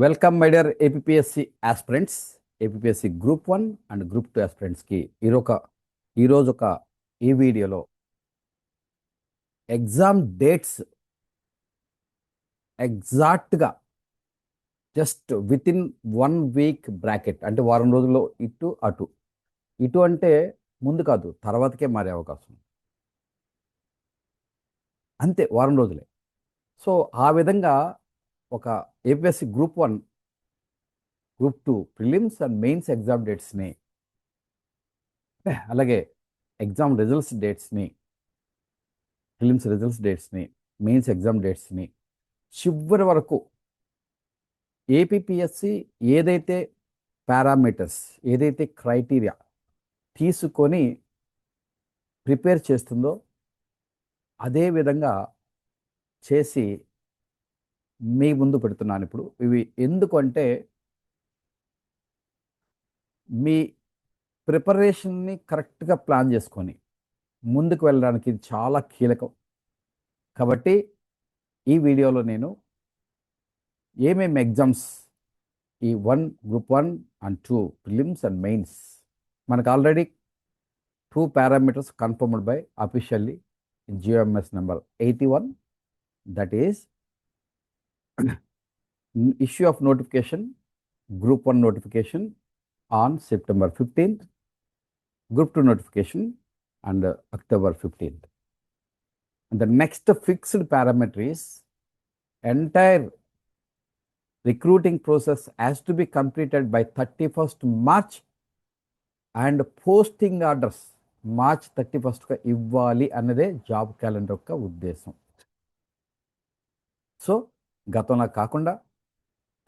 Welcome my dear APSC aspirants. APSC group 1 and group 2 ఆస్పిరెంట్స్కి ఈరోజు ఈ వీడియోలో ఎగ్జామ్ డేట్స్ ఎగ్జాక్ట్గా just with in 1 week bracket, అంటే వారం రోజుల్లో ఇటు అంటే ముందు కాదు, తర్వాతకే మారే అవకాశం, అంతే వారం రోజులే. సో ఆ విధంగా ఒక APSC group 1 group 2 prelims and mains exam డేట్స్ని, అలాగే ఎగ్జామ్ రిజల్ట్స్ డేట్స్ని, ప్రిలిమ్స్ రిజల్ట్స్ డేట్స్ని, మెయిన్స్ ఎగ్జామ్ డేట్స్ని చివరి వరకు ఏపీఎస్సి ఏదైతే పారామీటర్స్, ఏదైతే క్రైటీరియా తీసుకొని ప్రిపేర్ చేస్తుందో అదే విధంగా చేసి మీ ముందు పెడుతున్నాను. ఇప్పుడు ఇవి ఎందుకంటే మీ ప్రిపరేషన్ని కరెక్ట్గా ప్లాన్ చేసుకొని ముందుకు వెళ్ళడానికి ఇది చాలా కీలకం. కాబట్టి ఈ వీడియోలో నేను ఏమేమి ఎగ్జామ్స్, ఈ group 1 and 2 prelims and mains, మనకు already 2 parameters confirmed by officially in GOMS number 81, that is issue of notification, group 1 notification on September 15th, group 2 notification and October 15th. And the next fixed parameter is entire recruiting process has to be completed by 31st March and posting orders March 31st గా ఇవ్వాలి అన్నదే job calendar యొక్క ఉద్దేశం. So గతంలో కాకుండా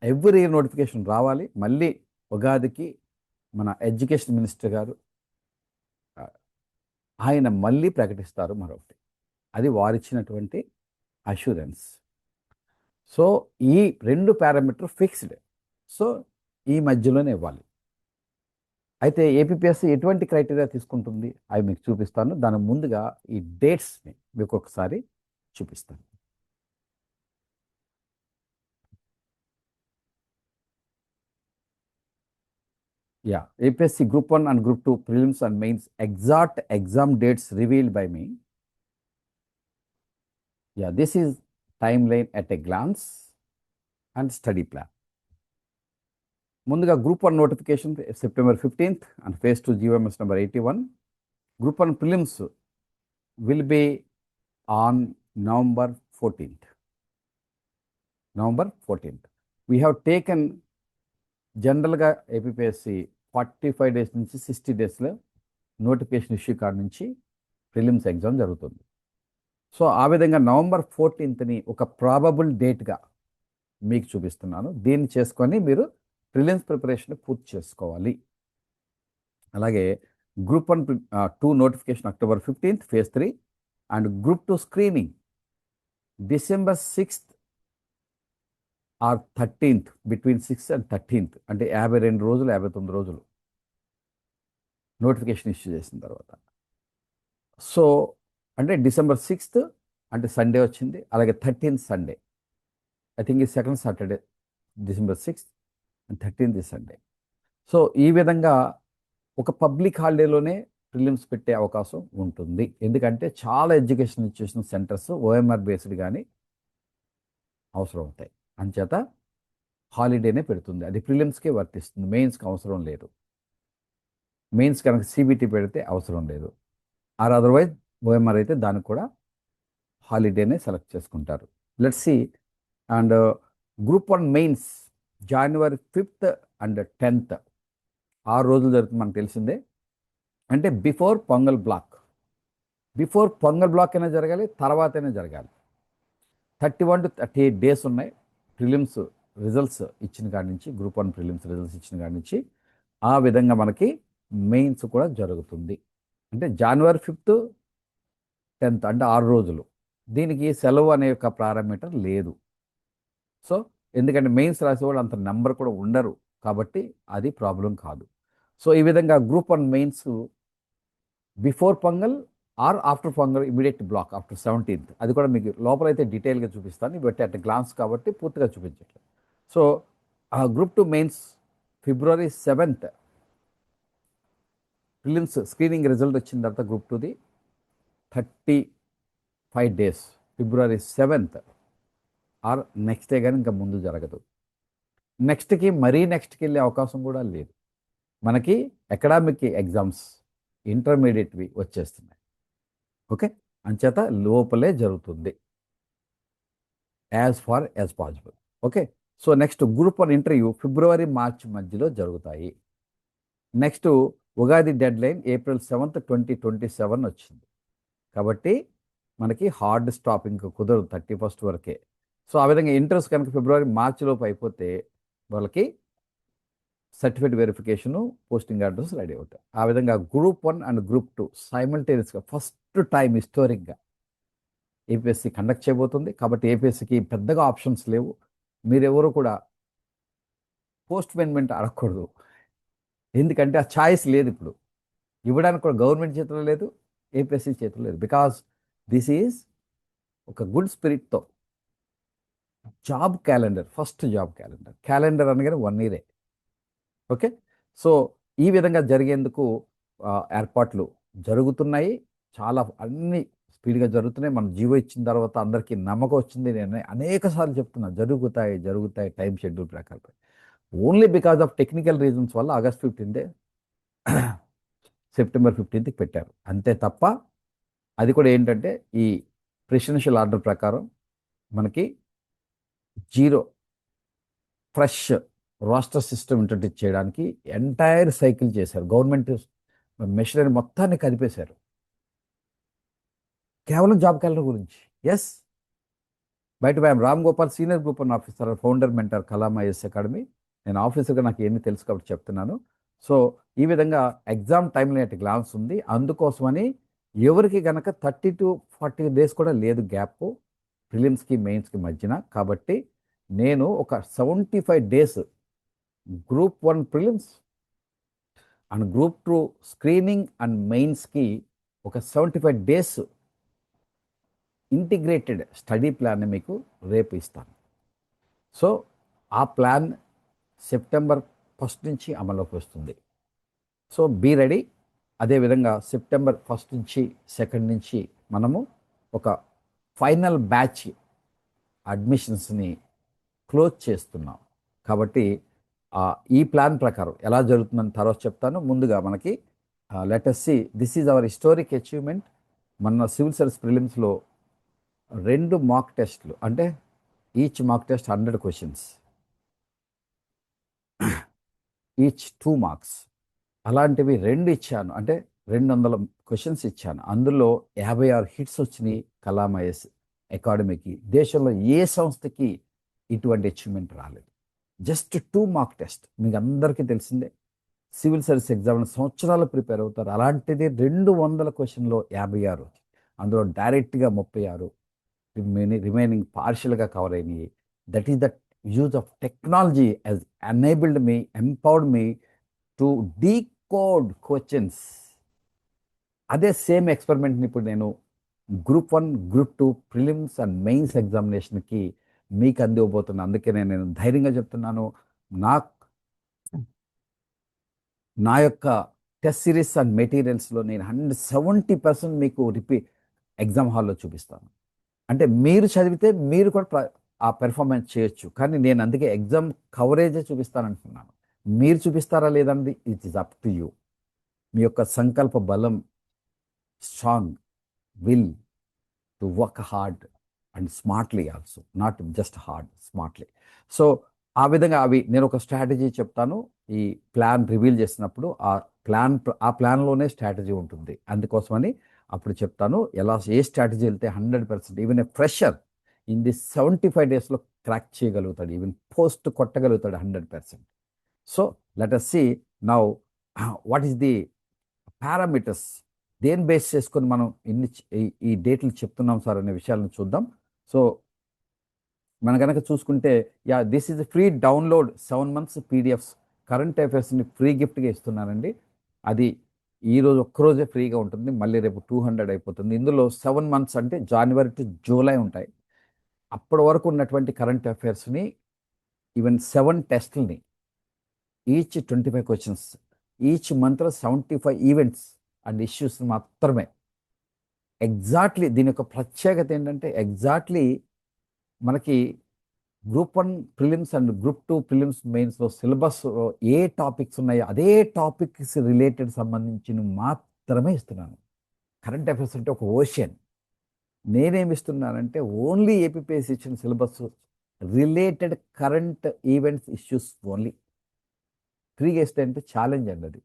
every year notification రావాలి. మళ్ళీ ఉగాదికి మన ఎడ్యుకేషన్ మినిస్టర్ గారు ఆయన మళ్ళీ ప్రకటిస్తారు మరొకటి. అది వారిచ్చినటువంటి అష్యూరెన్స్. సో ఈ 2 పారామీటర్ ఫిక్స్డ్. సో ఈ మధ్యలోనే ఇవ్వాలి. అయితే ఏపీఎస్సి ఎటువంటి క్రైటీరియా తీసుకుంటుంది అవి మీకు చూపిస్తాను. దాని ముందుగా ఈ డేట్స్ని మీకు ఒకసారి చూపిస్తాను. APSC Group 1 and Group 2 prelims and mains exact exam dates revealed by me. This is timeline at a glance and study plan. ముందుగా Group 1 notification September 15th and phase 2 GOMS number 81. Group 1 prelims will be on November 14th. We have taken జనరల్గా APSC 45 days నుంచి 60 daysలో notification issue కాడ నుంచి prelims exam జరుగుతుంది. So ఆ విధంగా November 14th ఒక probable డేట్గా మీకు చూపిస్తున్నాను. దీన్ని చేసుకొని మీరు ప్రిలిమ్స్ ప్రిపరేషన్ పూర్తి చేసుకోవాలి. అలాగే group 1 2 notification October 15th phase 3 and group 2 screening December 6th or 13th, between 6th and 13th, అంటే 52 రోజులు 59 రోజులు నోటిఫికేషన్ ఇష్యూ చేసిన తర్వాత. సో అంటే December 6th అంటే సండే వచ్చింది. అలాగే 13th సండే, ఐ థింక్ ఈ second Saturday, December 6th and 13th Sunday. So ఈ విధంగా ఒక పబ్లిక్ హాలిడేలోనే ప్రిలిమ్స్ పెట్టే అవకాశం ఉంటుంది. ఎందుకంటే చాలా education institution centres OMR based కానీ అవసరం అవుతాయి. అంచేత హాలిడేనే పెడుతుంది. అది ప్రిలిమ్స్కే వర్తిస్తుంది, మెయిన్స్కి అవసరం లేదు. మెయిన్స్ కనుక CBT పెడితే అవసరం లేదు. ఆర్ అదర్వైజ్ OMR అయితే దానికి కూడా హాలిడేనే సెలెక్ట్ చేసుకుంటారు. Let's see. And group 1 mains January 5th and 10th 6 రోజులు జరుగుతుంది, మనకు తెలిసిందే. అంటే బిఫోర్ పొంగల్ బ్లాక్ అయినా జరగాలి, తర్వాతైనా జరగాలి. 31 to 38 days ఉన్నాయి ప్రిలిమ్స్ రిజల్ట్స్ ఇచ్చిన కాడి నుంచి, గ్రూప్ 1 ప్రిలిమ్స్ రిజల్ట్స్ ఇచ్చిన కాడి నుంచి. ఆ విధంగా మనకి మెయిన్స్ కూడా జరుగుతుంది. అంటే January 5th 10th అంటే 6 రోజులు. దీనికి సెలవు అనే ఒక పారామీటర్ లేదు. సో ఎందుకంటే మెయిన్స్ రాసేవాళ్ళు అంత నెంబర్ కూడా ఉండరు, కాబట్టి అది ప్రాబ్లం కాదు. సో ఈ విధంగా group 1 mains before Pongal or after Pongal immediate block after 17th. అది కూడా మీకు లోపలైతే డీటెయిల్గా చూపిస్తాను, బట్ అట్ గ్లాన్స్ కాబట్టి పూర్తిగా చూపించట్లేదు. So group 2 mains February 7th prelims screening result వచ్చిన తర్వాత గ్రూప్ 2ది 35 days February 7th or next day కానీ ఇంకా ముందు జరగదు. నెక్స్ట్కి వెళ్ళే అవకాశం కూడా లేదు. మనకి అకాడమిక్ ఎగ్జామ్స్ ఇంటర్మీడియట్వి వచ్చేస్తున్నాయి. ఓకే, అంచేత లోపలే జరుగుతుంది as far as possible. Okay, so next group 1 interview February March మధ్యలో జరుగుతాయి. Next Ugadi deadline April 7th 2027 వచ్చింది. కాబట్టి మనకి హార్డ్ స్టాప్ ఇంకా కుదరదు 31st వరకే. సో ఆ విధంగా ఇంట్రెస్ట్ కనుక February March లోపు అయిపోతే వాళ్ళకి certificate verification, posting orders ready అవుతాయి. ఆ విధంగా గ్రూప్ 1 అండ్ గ్రూప్ 2 సైమల్టేనియస్గా ఫస్ట్ టైం హిస్టారిక్గా ఏపీఎస్సీ కండక్ట్ చేయబోతుంది. కాబట్టి ఏపీఎస్సీకి పెద్దగా ఆప్షన్స్ లేవు. మీరెవరు కూడా పోస్ట్ పోన్మెంట్ అడగకూడదు, ఎందుకంటే ఆ ఛాయిస్ లేదు. ఇప్పుడు ఇవ్వడానికి కూడా గవర్నమెంట్ చేతిలో లేదు, ఏపీఎస్సీ చేతిలో లేదు. బికాజ్ దిస్ ఈజ్ ఒక గుడ్ స్పిరిట్తో job calendar, first job calendar అనగానే 1 year. ఓకే, సో ఈ విధంగా జరిగేందుకు ఏర్పాట్లు జరుగుతున్నాయి. చాలా అన్ని స్పీడ్గా జరుగుతున్నాయి. మనం జీవో ఇచ్చిన తర్వాత అందరికీ నమ్మకం వచ్చింది. నేను అనేక సార్లు చెప్తున్నా, జరుగుతాయి టైం షెడ్యూల్ ప్రకారం. Only because of technical reasons వల్ల August 15th September 15th పెట్టారు, అంతే తప్ప అది కూడా ఏంటంటే ఈ ప్రెసిడెన్షియల్ ఆర్డర్ ప్రకారం మనకి zero fresh roster system introduce చేయడానికి ఎంటైర్ సైకిల్ చేశారు. గవర్నమెంట్ మెషినరీ మొత్తాన్ని కదిపేశారు కేవలం జాబ్ క్యాలెండర్ గురించి. ఎస్, బయట I'm Ram Gopal, senior group 1 officer, founder mentor Kalam IAS academy. నేను ఆఫీసర్గా నాకు ఏమీ తెలుసు కాబట్టి చెప్తున్నాను. సో ఈ విధంగా ఎగ్జామ్ టైంలో అట్ గ్లాన్స్ ఉంది. అందుకోసమని ఎవరికి కనుక 30 to 40 days కూడా లేదు గ్యాప్ ప్రిలిమ్స్కి మెయిన్స్కి మధ్యన. కాబట్టి నేను ఒక 75 days group 1 prelims and group 2 screening and మెయిన్స్కి ఒక 75 days ఇంటిగ్రేటెడ్ స్టడీ ప్లాన్ని మీకు రేపు ఇస్తాను. సో ఆ ప్లాన్ September 1st నుంచి అమల్లోకి వస్తుంది. So be ready. అదేవిధంగా September 1st నుంచి 2nd నుంచి మనము ఒక ఫైనల్ బ్యాచ్ అడ్మిషన్స్ని క్లోజ్ చేస్తున్నాం. కాబట్టి ఈ ప్లాన్ ప్రకారం ఎలా జరుగుతుందని తర్వాత చెప్తాను. ముందుగా మనకి let us see, this is our historic achievement. మన సివిల్ సర్వీస్ ప్రిలిమ్స్లో 2 మాక్ టెస్ట్లు, అంటే each mock test 100 questions, each 2 marks, అలాంటివి 2 ఇచ్చాను. అంటే 200 questions ఇచ్చాను. అందులో 56 hits వచ్చినాయి కలాం ఐఎస్ అకాడమీకి. దేశంలో ఏ సంస్థకి ఇటువంటి అచీవ్మెంట్ రాలేదు. Just 2 mark test. మీకు అందరికీ తెలిసిందే, సివిల్ సర్వీస్ ఎగ్జామ్ సంవత్సరాలు ప్రిపేర్ అవుతారు. అలాంటిది 200 questionలో 56, అందులో డైరెక్ట్గా 36, రిమైనింగ్ పార్షియల్గా కవర్ అయినాయి. That is that use of technology has enabled me, empowered me to decode questions. అదే సేమ్ ఎక్స్పెరిమెంట్ని ఇప్పుడు నేను group 1, group 2 prelims and mains ఎగ్జామినేషన్కి మీకు అందివ్వబోతున్నాను. అందుకే నేను ధైర్యంగా చెప్తున్నాను, నా యొక్క టెస్ట్ సిరీస్ అండ్ మెటీరియల్స్లో నేను 170% మీకు ఎగ్జామ్ హాల్లో చూపిస్తాను. అంటే మీరు చదివితే మీరు కూడా ఆ పెర్ఫార్మెన్స్ చేయొచ్చు. కానీ నేను అందుకే ఎగ్జామ్ కవరేజే చూపిస్తానంటున్నాను. మీరు చూపిస్తారా లేదండి, it is up to you. మీ యొక్క సంకల్ప బలం, strong will to work hard and smartly also, not just hard, smartly. So ఆ విధంగా నేను ఒక స్ట్రాటజీ చెప్తాను. ఈ ప్లాన్ రివీల్ చేసినప్పుడు ఆ ప్లాన్లోనే స్ట్రాటజీ ఉంటుంది. అందుకోసమని అప్పుడు చెప్తాను ఏ స్ట్రాటజీ వెళ్తే 100% even a fresher in the 75 daysలో క్రాక్ చేయగలుగుతాడు, ఈవెన్ పోస్ట్ కొట్టగలుగుతాడు 100%. So let us see now what is the parameters, దేని బేస్ చేసుకొని మనం ఈ డేట్లు చెప్తున్నాం సార్ అనే విషయాలను చూద్దాం. సో మన కనుక చూసుకుంటే, this is free download 7 months PDFs current అఫైర్స్ని ఫ్రీ గిఫ్ట్గా ఇస్తున్నానండి. అది ఈరోజు ఒక్కరోజే ఫ్రీగా ఉంటుంది, మళ్ళీ రేపు 200 అయిపోతుంది. ఇందులో 7 months అంటే January to July ఉంటాయి. అప్పటి వరకు ఉన్నటువంటి కరెంట్ అఫైర్స్ని ఈవెన్ 7 టెస్టుల్ని, ఈచ్ 25 క్వశ్చన్స్, ఈచ్ మంత్లో 75 ఈవెంట్స్ అండ్ ఇష్యూస్ మాత్రమే. ఎగ్జాక్ట్లీ దీని యొక్క ప్రత్యేకత ఏంటంటే ఎగ్జాక్ట్లీ మనకి group 1 prelims and group 2 prelims మెయిన్స్లో సిలబస్ ఏ టాపిక్స్ ఉన్నాయో అదే టాపిక్స్ రిలేటెడ్ సంబంధించిన మాత్రమే ఇస్తున్నాను. కరెంట్ అఫైర్స్ అంటే ఒక ఓషన్. నేనేమి ఇస్తున్నానంటే ఓన్లీ ఏపీపీఎస్సీ ఇచ్చిన syllabus related current events issues only. ఫ్రీగా ఇస్తే అంటే ఛాలెంజ్ అండి అది.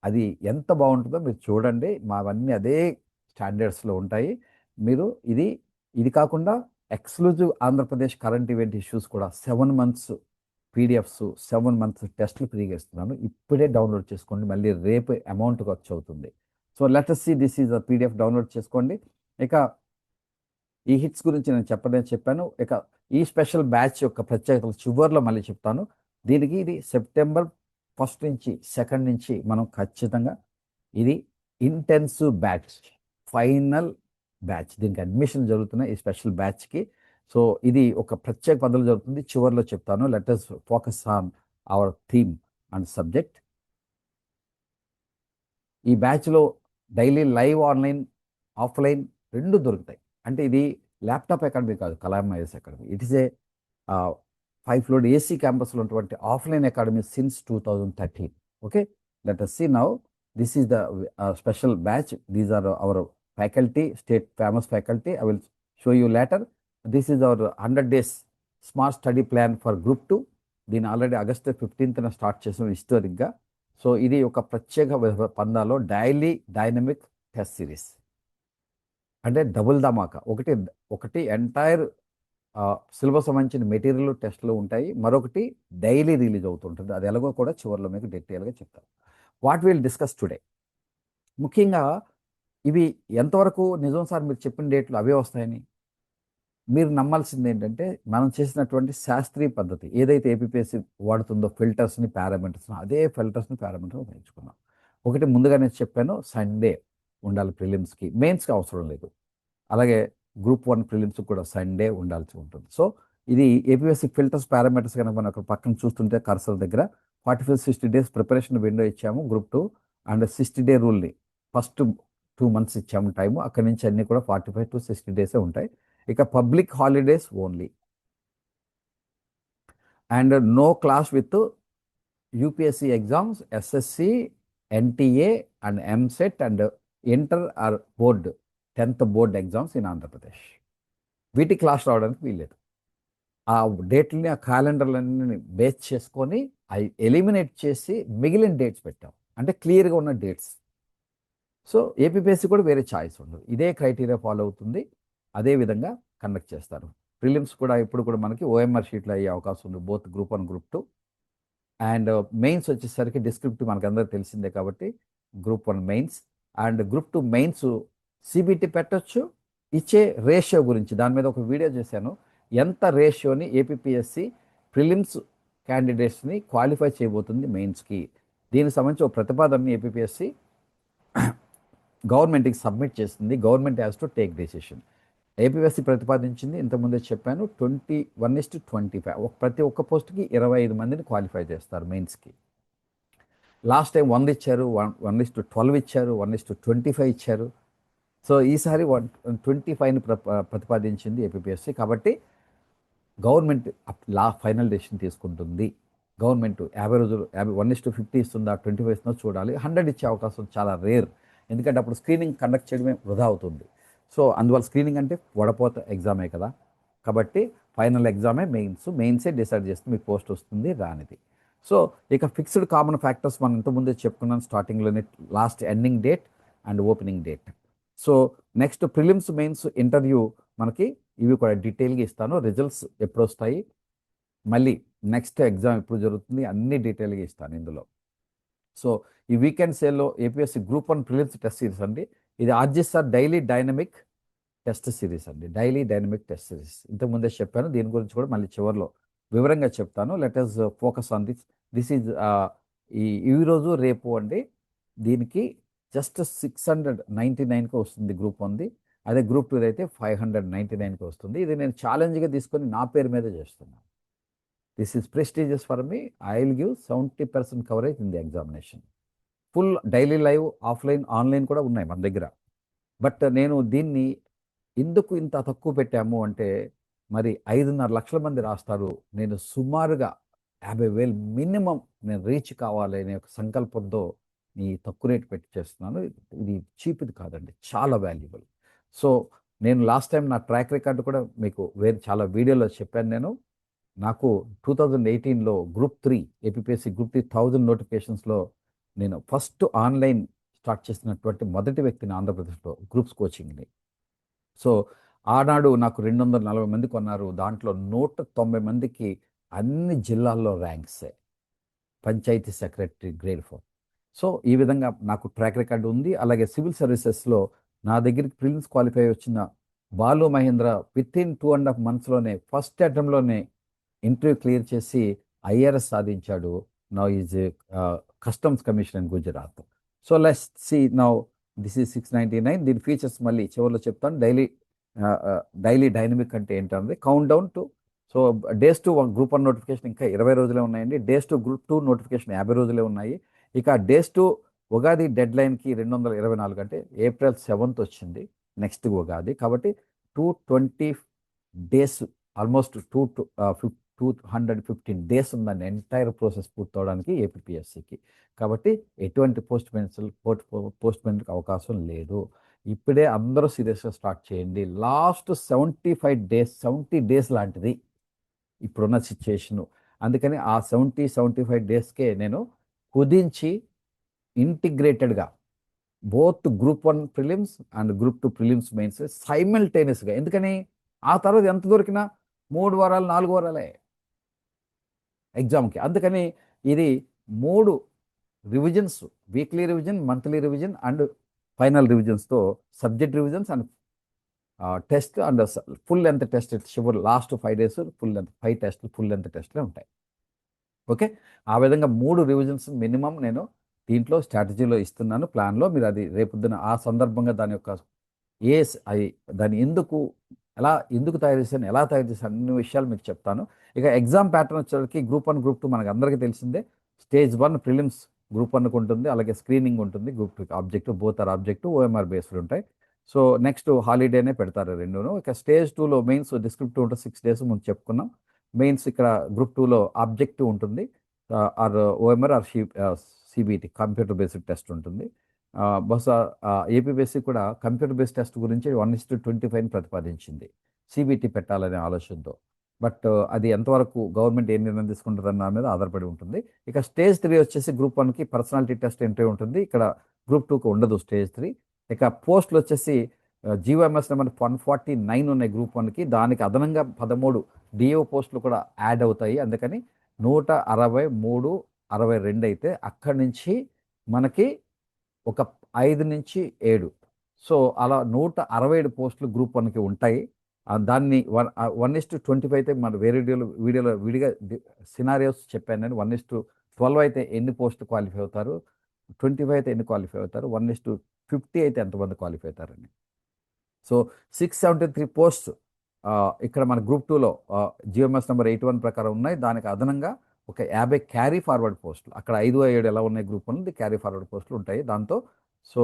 అది ఎంత బాగుంటుందో మీరు చూడండి. మావన్నీ అదే స్టాండర్డ్స్లో ఉంటాయి. మీరు ఇది కాకుండా exclusive Andhra Pradesh current event issues కూడా 7 మంత్స్ పీడిఎఫ్స్, 7 మంత్స్ టెస్ట్లు ఫ్రీగా ఇస్తున్నాను. ఇప్పుడే డౌన్లోడ్ చేసుకోండి, మళ్ళీ రేపు అమౌంట్ ఖర్చు అవుతుంది. So let us see, this is a PDF, download చేసుకోండి. ఇక ఈ హిట్స్ గురించి నేను చెప్పాను. ఇక ఈ స్పెషల్ బ్యాచ్ యొక్క ప్రత్యేకతలు చివరిలో మళ్ళీ చెప్తాను. దీనికి ఇది సెప్టెంబర్ 1 నుంచి 2 నుంచి మనం ఖచ్చితంగా ఇది ఇంటెన్సివ్ బ్యాచ్, ఫైనల్ బ్యాచ్. దీనికి అడ్మిషన్ జరుగుతున్నాయి ఈ స్పెషల్ బ్యాచ్కి. సో ఇది ఒక ప్రత్యేక పద్ధతిలో జరుగుతుంది. చివరిలో చెప్తాను. Let us focus on hour theme and subject. ఈ బ్యాచ్లో డైలీ లైవ్, ఆన్లైన్, ఆఫ్లైన్ రెండు దొరుకుతాయి. అంటే ఇది ల్యాప్టాప్ అకాడమీ కాదు, Kalam IAS academy. It is a 5 floor AC క్యాంపస్లో ఉన్నటువంటి offline academy since 2013. Okay, let us see now. This is the special batch. These are our faculty, state famous faculty. I will show you later. This is our 100 days smart study plan for group 2. దీన్ని already August 15th start చేసాం హిస్టోరిక్గా. So ఇది ఒక ప్రత్యేక పందాలో daily dynamic test series. అంటే double ధమాకా. ఒకటి entire syllabus సంబంధించిన material టెస్ట్లు ఉంటాయి, మరొకటి డైలీ రిలీజ్ అవుతుంటుంది. అది ఎలాగో కూడా చివరిలో మీకు డీటెయిల్గా చెప్తాను. What will discuss today. ముఖ్యంగా ఇవి ఎంతవరకు నిజం సార్ మీరు చెప్పిన డేట్లు అవే వస్తాయని మీరు నమ్మాల్సింది ఏంటంటే, మనం చేసినటువంటి శాస్త్రీయ పద్ధతి ఏదైతే ఏపీపీఎస్సీ వాడుతుందో ఫిల్టర్స్ని, పారామీటర్స్ని, అదే ఫిల్టర్స్ని పారామీటర్స్ ఉపయోగించుకున్నాం. ఒకటి ముందుగా నేను చెప్పాను, సండే ఉండాలి ప్రిలిమ్స్కి, మెయిన్స్కి అవసరం లేదు. అలాగే గ్రూప్ 1 ప్రిలిమ్స్కి కూడా సండే ఉండాల్సి ఉంటుంది. సో ఇది ఏపీఎస్సీ ఫిల్టర్స్, పారామీటర్స్ కనుక మనం అక్కడ పక్కన చూస్తుంటే కర్సర్ దగ్గర 45-60 డేస్ ప్రిపరేషన్ విండో ఇచ్చాము గ్రూప్ 2 అండ్ 60 డే రూల్ని ఫస్ట్ 2 months ఇచ్చాము టైము. అక్కడి నుంచి అన్నీ కూడా 45 to 60 డేసే ఉంటాయి. ఇక public holidays only and no class with UPSC exams, SSC, NTA and EAMCET and inter or board 10th board exams in Andhra Pradesh. వీటి క్లాస్ రావడానికి వీల్లేదు. ఆ డేట్లని, ఆ క్యాలెండర్లన్నీ బేస్ చేసుకొని అవి ఎలిమినేట్ చేసి మిగిలిన డేట్స్ పెట్టాం. అంటే క్లియర్గా ఉన్న డేట్స్. సో ఏపీపీఎస్సీ కూడా వేరే ఛాయిస్ ఉండదు, ఇదే క్రైటీరియా ఫాలో అవుతుంది, అదే విధంగా కండక్ట్ చేస్తారు. ప్రిలిమ్స్ కూడా ఇప్పుడు కూడా మనకి ఓఎంఆర్ షీట్లో అయ్యే అవకాశం ఉంది, both group 1 group 2. And mains వచ్చేసరికి డిస్క్రిప్టివ్ మనకు అందరికీ తెలిసిందే కాబట్టి group 1 mains and group 2 mains CBT పెట్టొచ్చు. ఇచ్చే రేషియో గురించి దాని మీద ఒక వీడియో చేశాను. ఎంత రేషియోని ఏపీపీఎస్సీ ప్రిలిమ్స్ క్యాండిడేట్స్ని క్వాలిఫై చేయబోతుంది మెయిన్స్కి, దీనికి సంబంధించి ఒక ప్రతిపాదనని ఏపీపీఎస్సీ గవర్నమెంట్కి సబ్మిట్ చేస్తుంది. Government has to take decision. APSC ప్రతిపాదించింది, ఇంతకుముందే చెప్పాను, 21:25. ప్రతి ఒక్క పోస్ట్కి 25 మందిని క్వాలిఫై చేస్తారు మెయిన్స్కి. లాస్ట్ టైం 100 ఇచ్చారు, 1:12 ఇచ్చారు, 1:25 ఇచ్చారు. సో ఈసారి 125ని ప్రతిపాదించింది ఏపీఎస్సీ. కాబట్టి గవర్నమెంట్ ఫైనల్ డెసిషన్ తీసుకుంటుంది. గవర్నమెంట్ 50 రోజులు 1:50 ఇస్తుందా, 25 ఇస్తుందో చూడాలి. 100 ఇచ్చే అవకాశం చాలా రేర్, ఎందుకంటే అప్పుడు స్క్రీనింగ్ కండక్ట్ చేయడమే వృధా అవుతుంది. సో అందువల్ల స్క్రీనింగ్ అంటే వడపోత ఎగ్జామే కదా, కాబట్టి ఫైనల్ ఎగ్జామే మెయిన్సే డిసైడ్ చేస్తుంది మీకు పోస్ట్ వస్తుంది రానిది. సో ఇక ఫిక్స్డ్ కామన్ ఫ్యాక్టర్స్ మనం ఇంతకుముందే చెప్పుకున్నాను స్టార్టింగ్లోనే, last ending date and opening date. So next prelims, mains, interview మనకి ఇవి కూడా డీటెయిల్గా ఇస్తాను. రిజల్ట్స్ ఎప్పుడు వస్తాయి, మళ్ళీ నెక్స్ట్ ఎగ్జామ్ ఎప్పుడు జరుగుతుంది, అన్ని డీటెయిల్గా ఇస్తాను ఇందులో. సో ఈ వీకెండ్ సేల్లో APSC group 1 prelims test series అండి. ఇది ఆర్జిస్టార్ డైలీ డైనమిక్ టెస్ట్ సిరీస్ అండి, డైలీ డైనమిక్ టెస్ట్ సిరీస్. ఇంతకుముందే చెప్పాను, దీని గురించి కూడా మళ్ళీ చివరిలో వివరంగా చెప్తాను. Let us focus on this is ఈరోజు రేపు అండి. దీనికి జస్ట్ 699కి వస్తుంది గ్రూప్ 1ది, అదే గ్రూప్ 2 అయితే 599కి వస్తుంది. ఇది నేను ఛాలెంజ్గా తీసుకొని నా పేరు మీద చేస్తున్నాను. This is prestigious for me. I will give 70% coverage in the examination. Full daily live, offline, online కూడా ఉన్నాయి మన దగ్గర. బట్ నేను దీన్ని ఎందుకు ఇంత తక్కువ పెట్టాము అంటే, మరి 5.5 లక్షల మంది రాస్తారు. నేను సుమారుగా 50,000 మినిమం నేను రీచ్ కావాలి అనే ఒక సంకల్పంతో ఈ తక్కువ రేటు పెట్టి చేస్తున్నాను. ఇది చీప్ది కాదండి, చాలా వాల్యుబుల్. సో నేను లాస్ట్ టైం నా ట్రాక్ రికార్డు కూడా మీకు వేరే చాలా వీడియోలో చెప్పాను. నాకు 2018లో గ్రూప్ 3 ఏపీపీఎస్సీ గ్రూప్ 3 1000 నోటిఫికేషన్స్లో నేను ఫస్ట్ ఆన్లైన్ స్టార్ట్ చేసినటువంటి మొదటి వ్యక్తిని ఆంధ్రప్రదేశ్లో గ్రూప్స్ కోచింగ్ని. సో ఆనాడు నాకు 240 మంది కొన్నారు. దాంట్లో 190 మందికి అన్ని జిల్లాల్లో ర్యాంక్సే, పంచాయతీ సెక్రటరీ గ్రేడ్ 4. సో ఈ విధంగా నాకు ట్రాక్ రికార్డు ఉంది. అలాగే సివిల్ సర్వీసెస్లో నా దగ్గరికి ప్రిలిమ్స్ క్వాలిఫై వచ్చిన బాలు మహేంద్ర వితిన్ 2.5 monthsలోనే ఫస్ట్ అటెంప్ట్లోనే ఇంటర్వ్యూ క్లియర్ చేసి ఐఆర్ఎస్ సాధించాడు. Now is customs commission in Gujarat. So let's see now. This is 699. దీని ఫీచర్స్ మళ్ళీ చివరిలో చెప్తాను. డైలీ డైనమిక్ అంటే ఏంటంటే count down to. So days to group 1 notification ఇంకా 20 రోజులే ఉన్నాయండి. డేస్ టు గ్రూప్ 2 నోటిఫికేషన్ 50 రోజులే ఉన్నాయి. ఇక డేస్ టు ఉగాది డెడ్ లైన్కి 224, అంటే April 7th వచ్చింది నెక్స్ట్ ఉగాది. కాబట్టి 220 డేస్, ఆల్మోస్ట్ 215 డేస్ ఉందండి ఎంటైర్ ప్రాసెస్ పూర్తవడానికి ఏపీపీఎస్సీకి. కాబట్టి ఎటువంటి పోస్ట్మెంట్కి అవకాశం లేదు. ఇప్పుడే అందరూ సీరియస్గా స్టార్ట్ చేయండి. లాస్ట్ 70 డేస్ లాంటిది ఇప్పుడున్న సిచ్యుయేషను. అందుకని ఆ 75 డేస్కే నేను కుదించి ఇంటిగ్రేటెడ్గా both group 1 prelims and group 2 prelims mains సైమల్టేనియస్గా. ఎందుకని ఆ తర్వాత ఎంత దొరికినా 3 వారాలు 4 వారాలే ఎగ్జామ్కి. అందుకని ఇది 3 revisions, weekly revision, monthly revision and final రివిజన్స్తో subject revisions and test and full length test. చివరి లాస్ట్ 5 days ఫుల్ లెంత్ 5 టెస్ట్లు ఫుల్ లెంత్ టెస్ట్లే ఉంటాయి. ఓకే, ఆ విధంగా 3 రివిజన్స్ మినిమం నేను దీంట్లో స్ట్రాటజీలో ఇస్తున్నాను, ప్లాన్లో. మీరు అది రేపొద్దున ఆ సందర్భంగా దాని యొక్క దాన్ని ఎందుకు తయారు చేశాను, ఎలా తయారు చేశాను అన్ని విషయాలు మీకు చెప్తాను. ఇక ఎగ్జామ్ ప్యాటర్న్ వచ్చేసరికి గ్రూప్ 1 గ్రూప్ 2 మనకు అందరికీ తెలిసిందే. Stage 1 ప్రిలిమ్స్ గ్రూప్ 1కు ఉంటుంది, అలాగే స్క్రీనింగ్ ఉంటుంది. Group 2 objective, both or objective, OMR based ఉంటాయి. సో నెక్స్ట్ హాలిడేనే పెడతారు రెండును. ఇక Stage 2లో మెయిన్స్ డిస్క్రిప్టివ్ ఉంటుంది 6 days ముందు చెప్పుకున్నాం. మెయిన్స్ ఇక్కడ గ్రూప్ 2లో ఆబ్జెక్టివ్ ఉంటుంది, or OMR or CBT computer based test ఉంటుంది. బహుశా ఏపీపీఎస్సీ కూడా కంప్యూటర్ బేస్డ్ టెస్ట్ గురించి 1:25 ప్రతిపాదించింది CBT పెట్టాలనే ఆలోచనతో. బట్ అది ఎంతవరకు గవర్నమెంట్ ఏం నిర్ణయం తీసుకుంటుందన్న మీద ఆధారపడి ఉంటుంది. ఇక Stage 3 వచ్చేసి గ్రూప్ 1కి పర్సనాలిటీ టెస్ట్ ఇంటర్వ్యూ ఉంటుంది. ఇక్కడ గ్రూప్ 2కి ఉండదు Stage 3. ఇక పోస్టులు వచ్చేసి జీవోఎంఎస్ నెంబర్ 149 ఉన్నాయి గ్రూప్ 1కి. దానికి అదనంగా 13 డిఓ పోస్టులు కూడా యాడ్ అవుతాయి. అందుకని 163, 62 అయితే అక్కడి నుంచి మనకి ఒక 5 నుంచి 7, సో అలా 167 పోస్టులు గ్రూప్ 1కి ఉంటాయి. దాన్ని 1:25 అయితే మన వేరే వీడియోలో విడిగా సినారియోస్ చెప్పాను నేను. 1:12 అయితే ఎన్ని పోస్టులు క్వాలిఫై అవుతారు, 25 అయితే ఎన్ని క్వాలిఫై అవుతారు, 1:50 అయితే ఎంతమంది క్వాలిఫై అవుతారని. సో 673 పోస్ట్ ఇక్కడ మన గ్రూప్ 2లో జిఎంఎస్ నెంబర్ 81 ప్రకారం ఉన్నాయి. దానికి అదనంగా ఒక 50 క్యారీ ఫార్వర్డ్ పోస్టులు, అక్కడ 5, 7 ఎలా ఉన్నాయి గ్రూప్ 1 క్యారీ ఫార్వర్డ్ పోస్టులు ఉంటాయి దాంతో. సో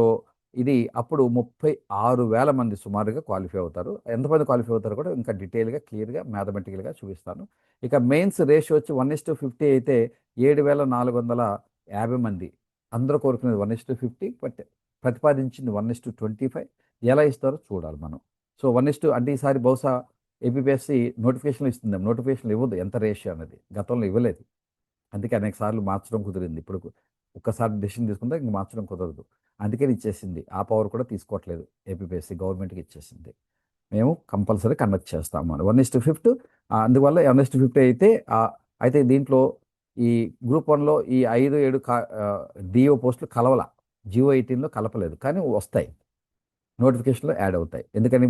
ఇది అప్పుడు 36,000 మంది సుమారుగా క్వాలిఫై అవుతారు. ఎంతమంది క్వాలిఫై అవుతారో కూడా ఇంకా డీటెయిల్గా క్లియర్గా మ్యాథమెటికల్గా చూపిస్తాను. ఇక మెయిన్స్ రేషియో వచ్చి 1:50 అయితే 7,450 మంది. అందరూ కోరుకునేది 1:50, బట్ ప్రతిపాదించింది 1:25. ఎలా ఇస్తారో చూడాలి మనం. సో 1 అంటే ఈసారి బహుశా ఏపీపీఎస్సీ నోటిఫికేషన్లు ఇస్తుంది, నోటిఫికేషన్లు ఇవ్వదు ఎంత రేషియో అనేది, గతంలో ఇవ్వలేదు. అందుకే అనేక సార్లు మార్చడం కుదిరింది. ఇప్పుడు ఒక్కసారి డెసిషన్ తీసుకుంటే ఇంక మార్చడం కుదరదు. అందుకని ఇచ్చేసింది. ఆ పవర్ కూడా తీసుకోవట్లేదు ఏపీపీఎస్సీ, గవర్నమెంట్కి ఇచ్చేసింది. మేము కంపల్సరీ కండక్ట్ చేస్తాము అని 1:50. అందువల్ల 1:50 అయితే దీంట్లో ఈ గ్రూప్ 1లో ఈ 5, 7 డిఓ పోస్టులు జియో 18లో కలపలేదు, కానీ వస్తాయి, నోటిఫికేషన్లో యాడ్ అవుతాయి. ఎందుకని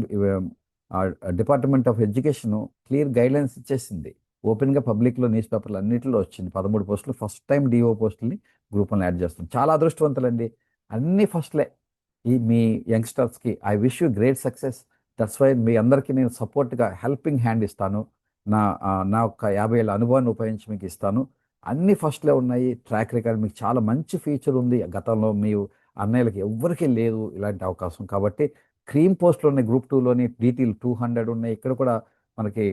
department of education clear guidelines ఇచ్చేసింది. ఓపెన్గా పబ్లిక్లో న్యూస్ పేపర్లు అన్నింటిలో వచ్చింది. 13 పోస్టులు ఫస్ట్ టైం డిఓ పోస్టుల్ని గ్రూప్ 1లో యాడ్ చేస్తుంది. చాలా అదృష్టవంతులండి, అన్ని ఫస్ట్లే. మీ యంగ్స్టర్స్కి I wish you great success. That's why మీ అందరికీ నేను సపోర్ట్గా హెల్పింగ్ హ్యాండ్ ఇస్తాను. నా యొక్క 50 ఏళ్ళ అనుభవాన్ని ఉపయోగించి మీకు ఇస్తాను. అన్ని ఫస్ట్‌లే ఉన్నాయి. ట్రాక్ రికార్డ్ మీకు చాలా మంచి ఫీచర్ ఉంది. గతంలో మీ అన్నయ్యలకి ఎవ్వరికీ లేదు ఇలాంటి అవకాశం. కాబట్టి క్రీమ్ పోస్ట్‌లు ఉన్నాయి. గ్రూప్ 2లోని డీటీలు 200 ఉన్నాయి. ఇక్కడ కూడా మనకి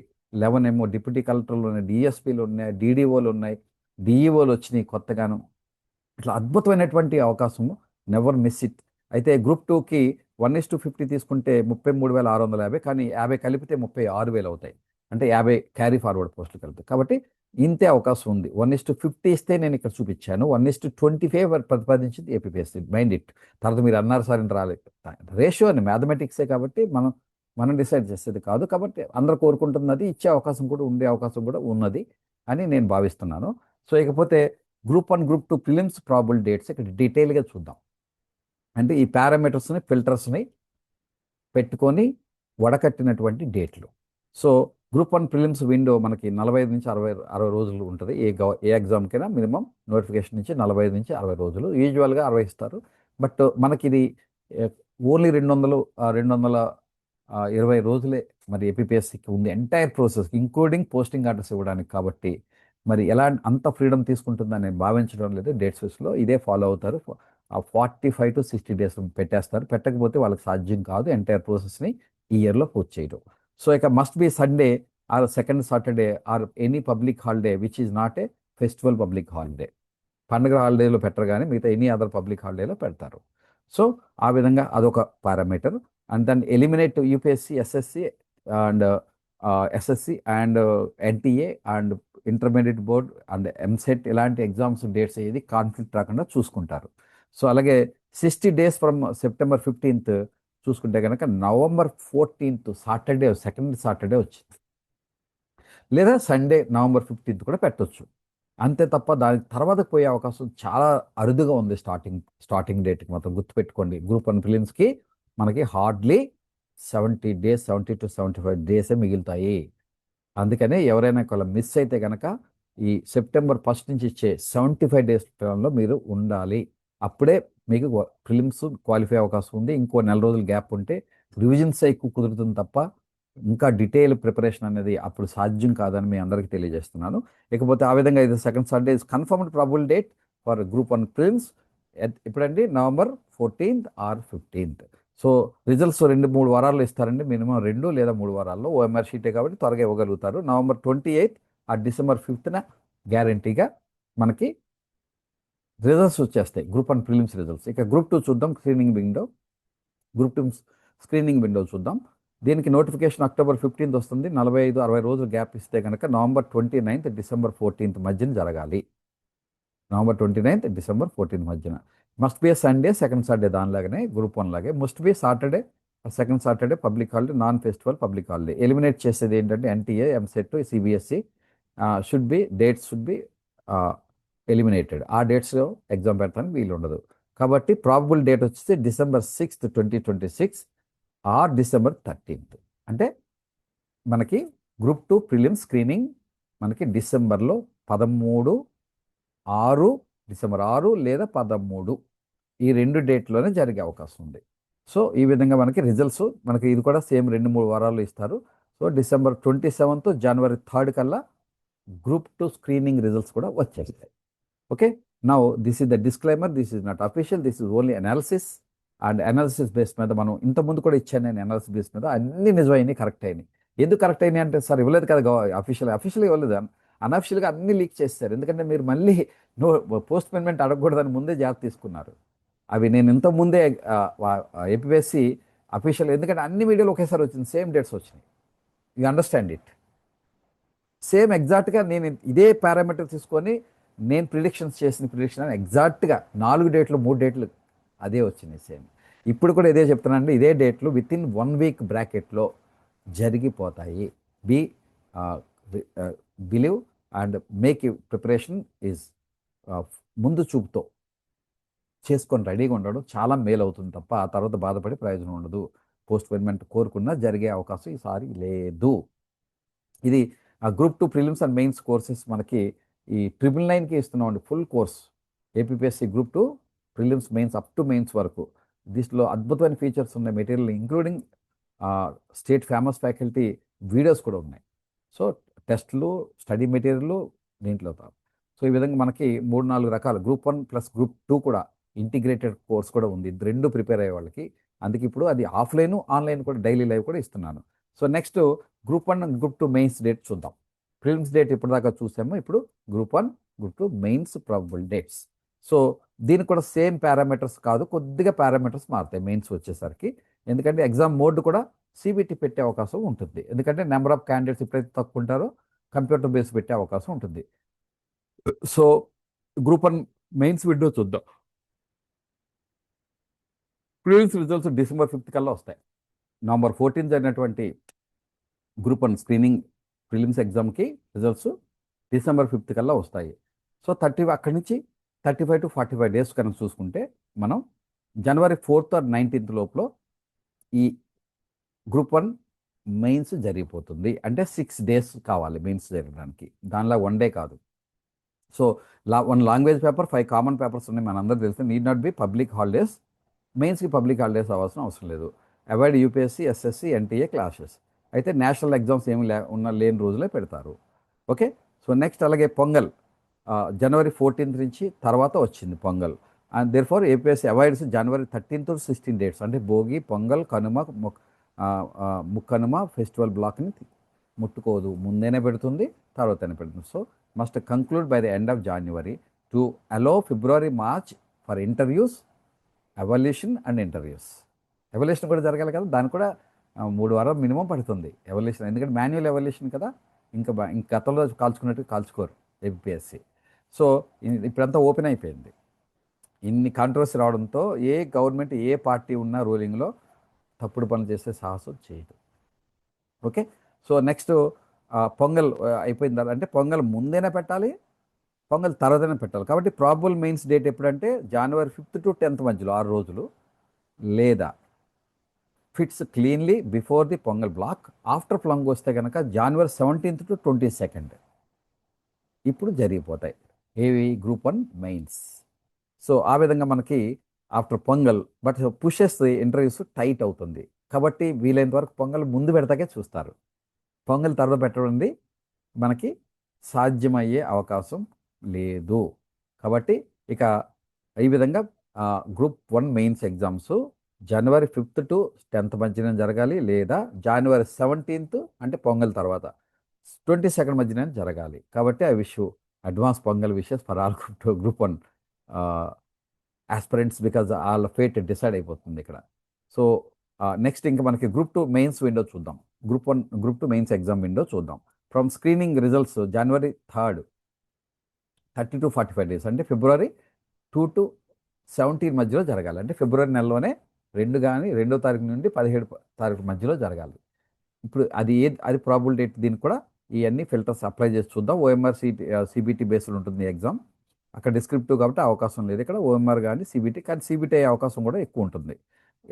11 ఏమో డిప్యూటీ కలెక్టర్లు ఉన్నాయి. డీఎస్పీలు ఉన్నాయి. డీడీఓలు ఉన్నాయి. డీఈఓలు వచ్చినాయి కొత్తగాను. ఇట్లా అద్భుతమైనటువంటి అవకాశము. Never miss it. అయితే గ్రూప్ 2కి 1:50 తీసుకుంటే 33,650, కానీ 50 కలిపితే 36,000 అవుతాయి. అంటే 50 క్యారీ ఫార్వర్డ్ పోస్టులు కలిపి. కాబట్టి ఇంతే అవకాశం ఉంది. 1:50 ఇస్తే నేను ఇక్కడ చూపించాను. 1:25 ప్రతిపాదించింది ఏపీపీఎస్సీ. Mind it. తర్వాత మీరు అన్నారు సార్ అని రాలేదు. రేషియో అని మ్యాథమెటిక్సే కాబట్టి మనం డిసైడ్ చేసేది కాదు. కాబట్టి అందరూ కోరుకుంటున్నది ఇచ్చే అవకాశం కూడా ఉండే అవకాశం కూడా ఉన్నది అని నేను భావిస్తున్నాను. సో ఇకపోతే group 1, group 2 prelims probable dates ఇక్కడ డీటెయిల్గా చూద్దాం. అంటే ఈ పారామీటర్స్ని ఫిల్టర్స్ని పెట్టుకొని వడకట్టినటువంటి డేట్లు. సో గ్రూప్ 1 ప్రిలిమ్స్ విండో మనకి 45 నుంచి 60 రోజులు ఉంటుంది. ఏ ఎగ్జామ్కైనా మినిమం నోటిఫికేషన్ నుంచి 45 నుంచి 60 రోజులు. యూజువల్గా 60 ఇస్తారు. బట్ మనకి ఇది ఓన్లీ 220 రోజులే మరి ఏపీపీఎస్సీకి ఉంది entire process including posting orders ఇవ్వడానికి. కాబట్టి మరి ఎలా అంత ఫ్రీడమ్ తీసుకుంటుందని నేను భావించడం లేదు. డేట్స్ వైస్లో ఇదే ఫాలో అవుతారు. ఆ 45 to 60 డేస్ పెట్టేస్తారు. పెట్టకపోతే వాళ్ళకి సాధ్యం కాదు ఎంటైర్ ప్రాసెస్ని ఈ ఇయర్లో పూర్తి చేయడం. సో ఇక must be Sunday or second Saturday or any public holiday which is not a festival public holiday. పండుగ హాలిడేలో పెట్టరు, కానీ మిగతా ఎనీ అదర్ పబ్లిక్ హాలిడేలో పెడతారు. సో ఆ విధంగా అదొక parameter. And then eliminate UPSC, SSC and NTA and intermediate board and EAMCET ఇలాంటి exams dates ఏది కాన్ఫ్లిక్ట్ రాకుండా చూసుకుంటారు. సో అలాగే 60 డేస్ ఫ్రమ్ సెప్టెంబర్ 15th చూసుకుంటే కనుక November 14th Saturday, second Saturday వచ్చింది. లేదా సండే నవంబర్ 15th కూడా పెట్టొచ్చు. అంతే తప్ప దాని తర్వాత పోయే అవకాశం చాలా అరుదుగా ఉంది. స్టార్టింగ్ డేట్కి మాత్రం గుర్తుపెట్టుకోండి. గ్రూప్ 1 ప్రిలిమ్స్కి మనకి హార్డ్లీ 70 డేస్, 70 to 75 డేసే మిగులుతాయి. అందుకనే ఎవరైనా ఒకవేళ మిస్ అయితే కనుక ఈ సెప్టెంబర్ 1st నుంచి ఇచ్చే 75 డేస్ టర్మ్లో మీరు ఉండాలి. అప్పుడే మీకు ప్రిలిమ్స్ క్వాలిఫై అవకాశం ఉంది. ఇంకో నెల రోజులు గ్యాప్ ఉంటే రివిజన్స్ ఎక్కువ కుదురుతుంది తప్ప ఇంకా డీటెయిల్ ప్రిపరేషన్ అనేది అప్పుడు సాధ్యం కాదని మీ అందరికీ తెలియజేస్తున్నాను. ఇకపోతే ఆ విధంగా ఇది second Saturday is confirmed probable date for group 1 prelims. ఎప్పుడండి? November 14th or 15th. సో రిజల్ట్స్ 2-3 వారాల్లో ఇస్తారండి. మినిమం 2 లేదా 3 వారాల్లో. ఓఎంఆర్ షీటే కాబట్టి త్వరగా ఇవ్వగలుగుతారు. నవంబర్ 28th ఆ డిసెంబర్ 5th గ్యారంటీగా మనకి రిజల్ట్స్ వచ్చేస్తాయి. Group 1 prelims results. ఇక గ్రూప్ 2 చూద్దాం. గ్రూప్ 2 స్క్రీనింగ్ విండో చూద్దాం. దీనికి నోటిఫికేషన్ అక్టోబర్ 15th వస్తుంది. 45-60 రోజులు గ్యాప్ ఇస్తే కనుక నవంబర్ 29th, డిసెంబర్ 14th మధ్యన జరగాలి. నవంబర్ 29th, డిసెంబర్ 14th మధ్యన. Must be Sunday, second Saturday దానిలాగానే గ్రూప్ 1 లాగే. Must be Saturday, second Saturday public holiday, non festival public holiday. Eliminate చేసేది ఏంటంటే NTA, EAMCET, CBSE dates should be eliminated. ఆ డేట్స్లో exam పెడతానికి వీలు ఉండదు. కాబట్టి ప్రాబబుల్ డేట్ వచ్చేసి December 6th, 2026 or December 13th. అంటే మనకి గ్రూప్ 2 ప్రిలిమ్స్ స్క్రీనింగ్ మనకి డిసెంబర్లో 13/6, డిసెంబర్ 6 లేదా 13 ఈ 2 డేట్లోనే జరిగే అవకాశం ఉంది. సో ఈ విధంగా మనకి రిజల్ట్స్ మనకి ఇది కూడా సేమ్ 2-3 వారాల్లో ఇస్తారు. సో డిసెంబర్ 27th, జనవరి 3rd కల్లా గ్రూప్ 2 స్క్రీనింగ్ రిజల్ట్స్ కూడా వచ్చేస్తాయి. Okay, now this is the disclaimer. This is not official, this is only analysis. And analysis base మీద మనం ఇంతకుముందు కూడా ఇచ్చాను నేను. అనాలిసిస్ బేస్ మీద అన్ని నిజమైనవి, కరెక్ట్ అయినాయి. ఎందుకు కరెక్ట్ అయినాయి అంటే సార్ ఇవ్వలేదు కదా అఫీషియల్గా ఇవ్వలేదు, అన్అఫీషియల్గా అన్ని లీక్ చేస్తారు. ఎందుకంటే మీరు మళ్ళీ పోస్ట్ పేమెంట్ అడగకూడదని ముందే జాగ్రత్త తీసుకున్నారు. అవి నేను ఇంతకుముందే ఏపీఎస్సీ అఫీషియల్, ఎందుకంటే అన్ని మీడియాలో ఒకేసారి వచ్చింది, సేమ్ డేట్స్ వచ్చినాయి. You understand it. సేమ్ ఎగ్జాక్ట్గా నేను ఇదే పారామీటర్ తీసుకొని నేను ప్రిడిక్షన్ ఎగ్జాక్ట్గా 4 డేట్లు 3 డేట్లు అదే వచ్చినాయి సేమ్. ఇప్పుడు కూడా ఇదే చెప్తున్నానండి. ఇదే డేట్లు వితిన్ 1 week బ్రాకెట్లో జరిగిపోతాయి. Believe and make you preparation is ముందు చూపుతో చేసుకొని రెడీగా ఉండడం చాలా మేలు అవుతుంది తప్ప ఆ తర్వాత బాధపడి ప్రయోజనం ఉండదు. పోస్ట్ పేమెంట్ కోరుకున్నా జరిగే అవకాశం ఈసారి లేదు. ఇది group 2 prelims and mains courses మనకి ఈ 999కి ఇస్తున్నామండి full course. APSC group 2 prelims, mains up to mains వరకు. దీంట్లో అద్భుతమైన ఫీచర్స్ ఉన్నాయి. Material including state famous faculty videos కూడా ఉన్నాయి. సో టెస్టులు, స్టడీ మెటీరియల్ దీంట్లో అవుతారు. సో ఈ విధంగా మనకి 3-4 రకాలు గ్రూప్ 1 ప్లస్ గ్రూప్ 2 కూడా ఇంటిగ్రేటెడ్ కోర్స్ కూడా ఉంది. ఇది రెండు ప్రిపేర్ అయ్యే వాళ్ళకి. అందుకే ఇప్పుడు అది ఆఫ్లైన్, ఆన్లైన్ కూడా డైలీ లైవ్ కూడా ఇస్తున్నాను. So next group 1 and group 2 mains date చూద్దాం. ప్రిలిమ్స్ డేట్ ఇప్పటిదాకా చూసాము. ఇప్పుడు group 1, group 2 mains probable dates. So దీనికి కూడా సేమ్ పారామీటర్స్ కాదు, కొద్దిగా పారామీటర్స్ మారుతాయి మెయిన్స్ వచ్చేసరికి. ఎందుకంటే ఎగ్జామ్ మోడ్ కూడా సిబిటి పెట్టే అవకాశం ఉంటుంది. ఎందుకంటే నెంబర్ ఆఫ్ క్యాండిడేట్స్ ఎప్పుడైతే తక్కువ ఉంటారో కంప్యూటర్ బేస్ పెట్టే అవకాశం ఉంటుంది. సో గ్రూప్ 1 మెయిన్స్ విండో చూద్దాం. ప్రిలిమ్స్ రిజల్ట్స్ డిసెంబర్ 5th కల్లా వస్తాయి. నవంబర్ 14 జరిగినటువంటి గ్రూప్ 1 స్క్రీనింగ్ ప్రిలిమ్స్ ఎగ్జామ్కి రిజల్ట్స్ డిసెంబర్ 5th కల్లా వస్తాయి. సో అక్కడి నుంచి 35 to 45 డేస్ కనుక చూసుకుంటే మనం జనవరి 4th or 19th లోపల ఈ గ్రూప్ 1 మెయిన్స్ జరిగిపోతుంది. అంటే 6 days కావాలి మెయిన్స్ జరగడానికి, దానిలో 1 day కాదు. So 1 language paper, 5 common papers ఉన్నాయి, మనందరూ తెలుసు. Need not be public holidays. మెయిన్స్కి పబ్లిక్ హాలిడేస్ అవ్వాల్సిన అవసరం లేదు. Avoid UPSC, SSC, NTA classes. అయితే నేషనల్ ఎగ్జామ్స్ ఏమి లేని రోజులే పెడతారు. ఓకే. సో నెక్స్ట్ అలాగే పొంగల్ జనవరి 14th నుంచి తర్వాత వచ్చింది Pongal. And there far APSC avoids January 13th to 16 dates. అంటే భోగి, పొంగల్, కనుమ, ముక్కనుమ ఫెస్టివల్ బ్లాక్ని ముట్టుకోదు. ముందేనే పెడుతుంది, తర్వాతనే పెడుతుంది. So must conclude by the end of January to allow February, March for interviews, evaluation and interviews. Evaluation కూడా జరగాలి కదా, దానికి కూడా 3 వారాలు మినిమం పడుతుంది ఎవల్యూషన్. ఎందుకంటే మాన్యువల్ ఎవల్యూషన్ కదా, ఇంకా గతంలో కాల్చుకున్నట్టు కాల్చుకోరు ఏపీఎస్సి. సో ఇప్పుడంతా ఓపెన్ అయిపోయింది. ఇన్ని కాంట్రవర్సీ రావడంతో ఏ గవర్నమెంట్, ఏ పార్టీ ఉన్నా రూలింగ్లో తప్పుడు పనులు చేసే సాహసం చేయదు. ఓకే. సో నెక్స్ట్ పొంగల్ అయిపోయింది. అంటే పొంగల్ ముందేనే పెట్టాలి, పొంగల్ తర్వాతనే పెట్టాలి. కాబట్టి ప్రాబబుల్ మెయిన్స్ డేట్ ఎప్పుడంటే జనవరి 5th to 10th మధ్యలో 6 రోజులు, లేదా fits cleanly before the Pongal block. After Pongal వస్తే కనుక జనవరి 17th to 22nd ఇప్పుడు జరిగిపోతాయి ఏవి గ్రూప్ 1 మెయిన్స్. సో ఆ విధంగా మనకి after pongal but pushes interviews tight అవుతుంది. కాబట్టి వీలైనంత వరకు పొంగల్ ముందు పెడతాకే చూస్తారు. పొంగల్ తర్వాత పెట్టడం మనకి సాధ్యమయ్యే అవకాశం లేదు. కాబట్టి ఇక ఈ విధంగా group 1 mains exams January 5th to 10th మధ్యన జరగాలి, లేదా జనవరి 17th అంటే పొంగల్ తర్వాత 22nd మధ్యన జరగాలి. కాబట్టి I wish advance pongal wishes for all group 1 aspirants, because వాళ్ళ ఫేట్ డిసైడ్ అయిపోతుంది ఇక్కడ. సో నెక్స్ట్ ఇంకా మనకి గ్రూప్ 2 మెయిన్స్ విండో చూద్దాం. గ్రూప్ 2 మెయిన్స్ ఎగ్జామ్ విండో చూద్దాం. From screening results January 3rd 30 to 45 days. అంటే February 2 to 17 మధ్యలో జరగాలి. అంటే ఫిబ్రవరి నెలలోనే 2వ తారీఖు నుండి 17వ తారీఖు మధ్యలో జరగాలి. ఇప్పుడు అది ప్రాబుల్ డేట్. దీనికి కూడా ఇవన్నీ ఫిల్టర్స్ అప్లై చేసి చూద్దాం. ఓఎంఆర్ సిబిటి బేస్డ్ ఉంటుంది ఎగ్జామ్. అక్కడ డిస్క్రిప్టివ్ కాబట్టి అవకాశం లేదు. ఇక్కడ ఓఎంఆర్ కానీ సిబిటి, కానీ సిబిటి అయ్యే అవకాశం కూడా ఎక్కువ ఉంటుంది.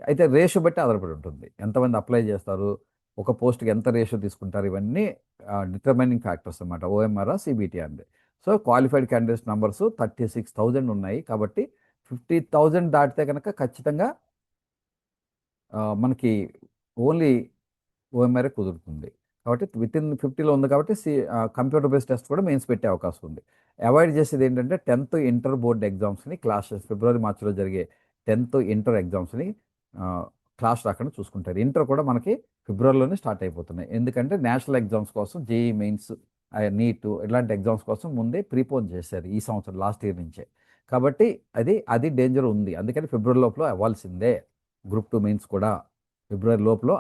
అయితే రేషియో బట్టి ఆధారపడి ఉంటుంది. ఎంతమంది అప్లై చేస్తారు, ఒక పోస్ట్కి ఎంత రేషియో తీసుకుంటారు, ఇవన్నీ డిటర్మైనింగ్ ఫ్యాక్టర్స్ అనమాట. ఓఎంఆర్, సిబిటి అండి. సో క్వాలిఫైడ్ క్యాండిడేట్స్ నెంబర్స్ 36,000 ఉన్నాయి. కాబట్టి 50,000 దాటితే కనుక ఖచ్చితంగా మనకి ఓన్లీ ఓఎంఆర్ఏ కుదురుతుంది. కాబట్టి వితిన్ 50లో ఉంది. కాబట్టి కంప్యూటర్ బేస్డ్ టెస్ట్ కూడా మెయిన్స్ పెట్టే అవకాశం ఉంది. అవాయిడ్ చేసేది ఏంటంటే 10th ఇంటర్ బోర్డ్ ఎగ్జామ్స్ని క్లాసెస్ February, Marchలో జరిగే 10th ఇంటర్ ఎగ్జామ్స్ని క్లాస్ రాకుండా చూసుకుంటారు. ఇంటర్ కూడా మనకి ఫిబ్రవరిలోనే స్టార్ట్ అయిపోతున్నాయి. ఎందుకంటే నేషనల్ ఎగ్జామ్స్ కోసం జేఈ మెయిన్స్, నీట్ ఇలాంటి ఎగ్జామ్స్ కోసం ముందే ప్రీపోన్ చేశారు ఈ సంవత్సరం లాస్ట్ ఇయర్ నుంచే. కాబట్టి అది డేంజర్ ఉంది. అందుకని ఫిబ్రవరి లోపల అవ్వాల్సిందే. గ్రూప్ 2 మెయిన్స్ కూడా ఫిబ్రవరి లోపల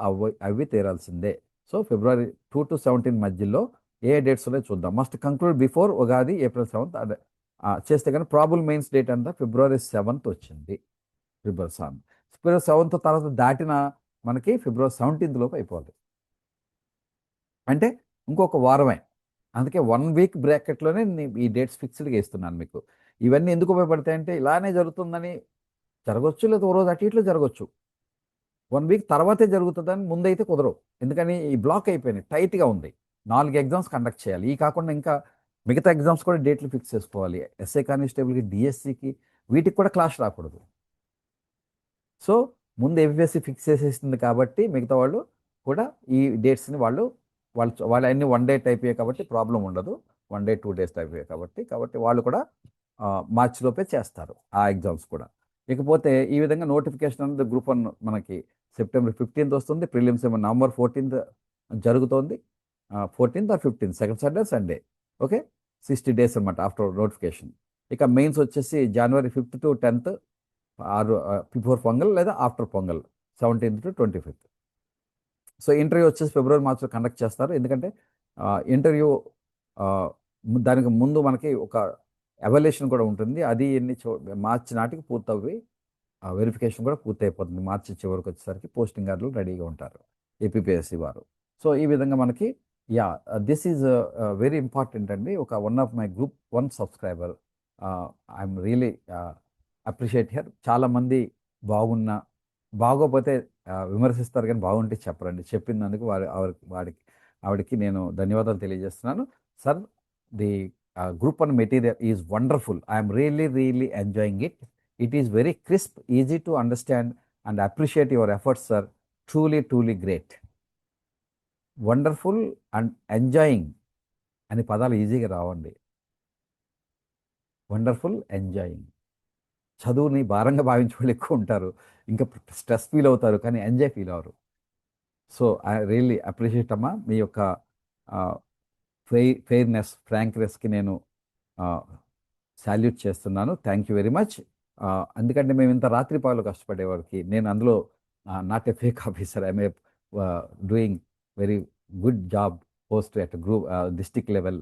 అవి తీరాల్సిందే. సో February 2 to 17 మధ్యలో ఏ డేట్స్ ఉన్నాయో చూద్దాం. Must conclude before Ugadi, April 7th. అదే చేస్తే కానీ ప్రాబుల్ మెయిన్స్ డేట్ అంతా February 7th వచ్చింది. February 7th తర్వాత దాటిన మనకి February 17th లోపు అయిపోవాలి. అంటే ఇంకొక వారమే. అందుకే 1 week బ్రాకెట్లోనే ఈ డేట్స్ ఫిక్స్డ్గా ఇస్తున్నాను మీకు. ఇవన్నీ ఎందుకు ఉపయోగపడతాయంటే ఇలానే జరుగుతుందని జరగవచ్చు, లేదా ఓ రోజు అటు ఇట్లు జరగవచ్చు. 1 week తర్వాతే జరుగుతుందని ముందైతే కుదరవు. ఎందుకని ఈ బ్లాక్ అయిపోయినాయి, టైట్గా ఉంది. 4 ఎగ్జామ్స్ కండక్ట్ చేయాలి. ఈ కాకుండా ఇంకా మిగతా ఎగ్జామ్స్ కూడా డేట్లు ఫిక్స్ చేసుకోవాలి. ఎస్ఐ కానిస్టేబుల్కి, డిఎస్సికి, వీటికి కూడా క్లాస్ రాకూడదు. సో ముందు ఏపీఎస్సి ఫిక్స్ చేసేసింది కాబట్టి మిగతా వాళ్ళు కూడా ఈ డేట్స్ని వాళ్ళు వాళ్ళు అన్ని వన్ డే టైప్ కాబట్టి ప్రాబ్లం ఉండదు. 1 డే 2 డేస్ టైప్ కాబట్టి వాళ్ళు కూడా మార్చి లోపే చేస్తారు ఆ ఎగ్జామ్స్ కూడా. ఇకపోతే ఈ విధంగా నోటిఫికేషన్ అనేది గ్రూప్ 1 మనకి సెప్టెంబర్ 15th వస్తుంది. ప్రిలిమ్స్ ఏమో నవంబర్ 14th జరుగుతోంది. 14th or 15th, second Saturday Sunday. Okay, 60 days అనమాట ఆఫ్టర్ నోటిఫికేషన్. ఇక మెయిన్స్ వచ్చేసి జనవరి 5th to 10th, ఆరు బిఫోర్ పొంగల్ లేదా after Pongal 17th to 25th. So interview వచ్చేసి ఫిబ్రవరి మార్చిలో కండక్ట్ చేస్తారు. ఎందుకంటే ఇంటర్వ్యూ దానికి ముందు మనకి ఒక ఎవాల్యుయేషన్ కూడా ఉంటుంది. అది మార్చి నాటికి పూర్తవి వెరిఫికేషన్ కూడా పూర్తయిపోతుంది. మార్చి చివరికి వచ్చేసరికి పోస్టింగ్ గార్డులు రెడీగా ఉంటారు ఏపీపీఎస్సీ వారు. సో ఈ విధంగా మనకి దిస్ ఈజ్ వెరీ ఇంపార్టెంట్ అండి. One of my group 1 subscriber, I'm really appreciate here. చాలామంది బాగోపోతే విమర్శిస్తారు కానీ బాగుంటే చెప్పరండి. చెప్పినందుకు ఆవిడకి నేను ధన్యవాదాలు తెలియజేస్తున్నాను. Sir, the group 1 material is wonderful. I'm really enjoying it. It is very crisp, easy to understand and appreciate your efforts sir. Truly great. Wonderful and enjoying అనే పదాలు ఈజీగా రావండి. Wonderful, enjoying. చదువుని భారంగా భావించే వాళ్ళు ఎక్కువ ఉంటారు, ఇంకా స్ట్రెస్ ఫీల్ అవుతారు, కానీ ఎంజాయ్ ఫీల్ అవ్వరు. సో ఐ రియల్లీ అప్రిషియేట్ అమ్మా మీ యొక్క ఫెయిర్నెస్, ఫ్రాంక్నెస్కి నేను సాల్యూట్ చేస్తున్నాను. Thank you very much. ఎందుకంటే మేము ఇంత రాత్రిపాలు కష్టపడేవాడికి నేను అందులో not a fake officer, I'm a doing very good job post at group district level.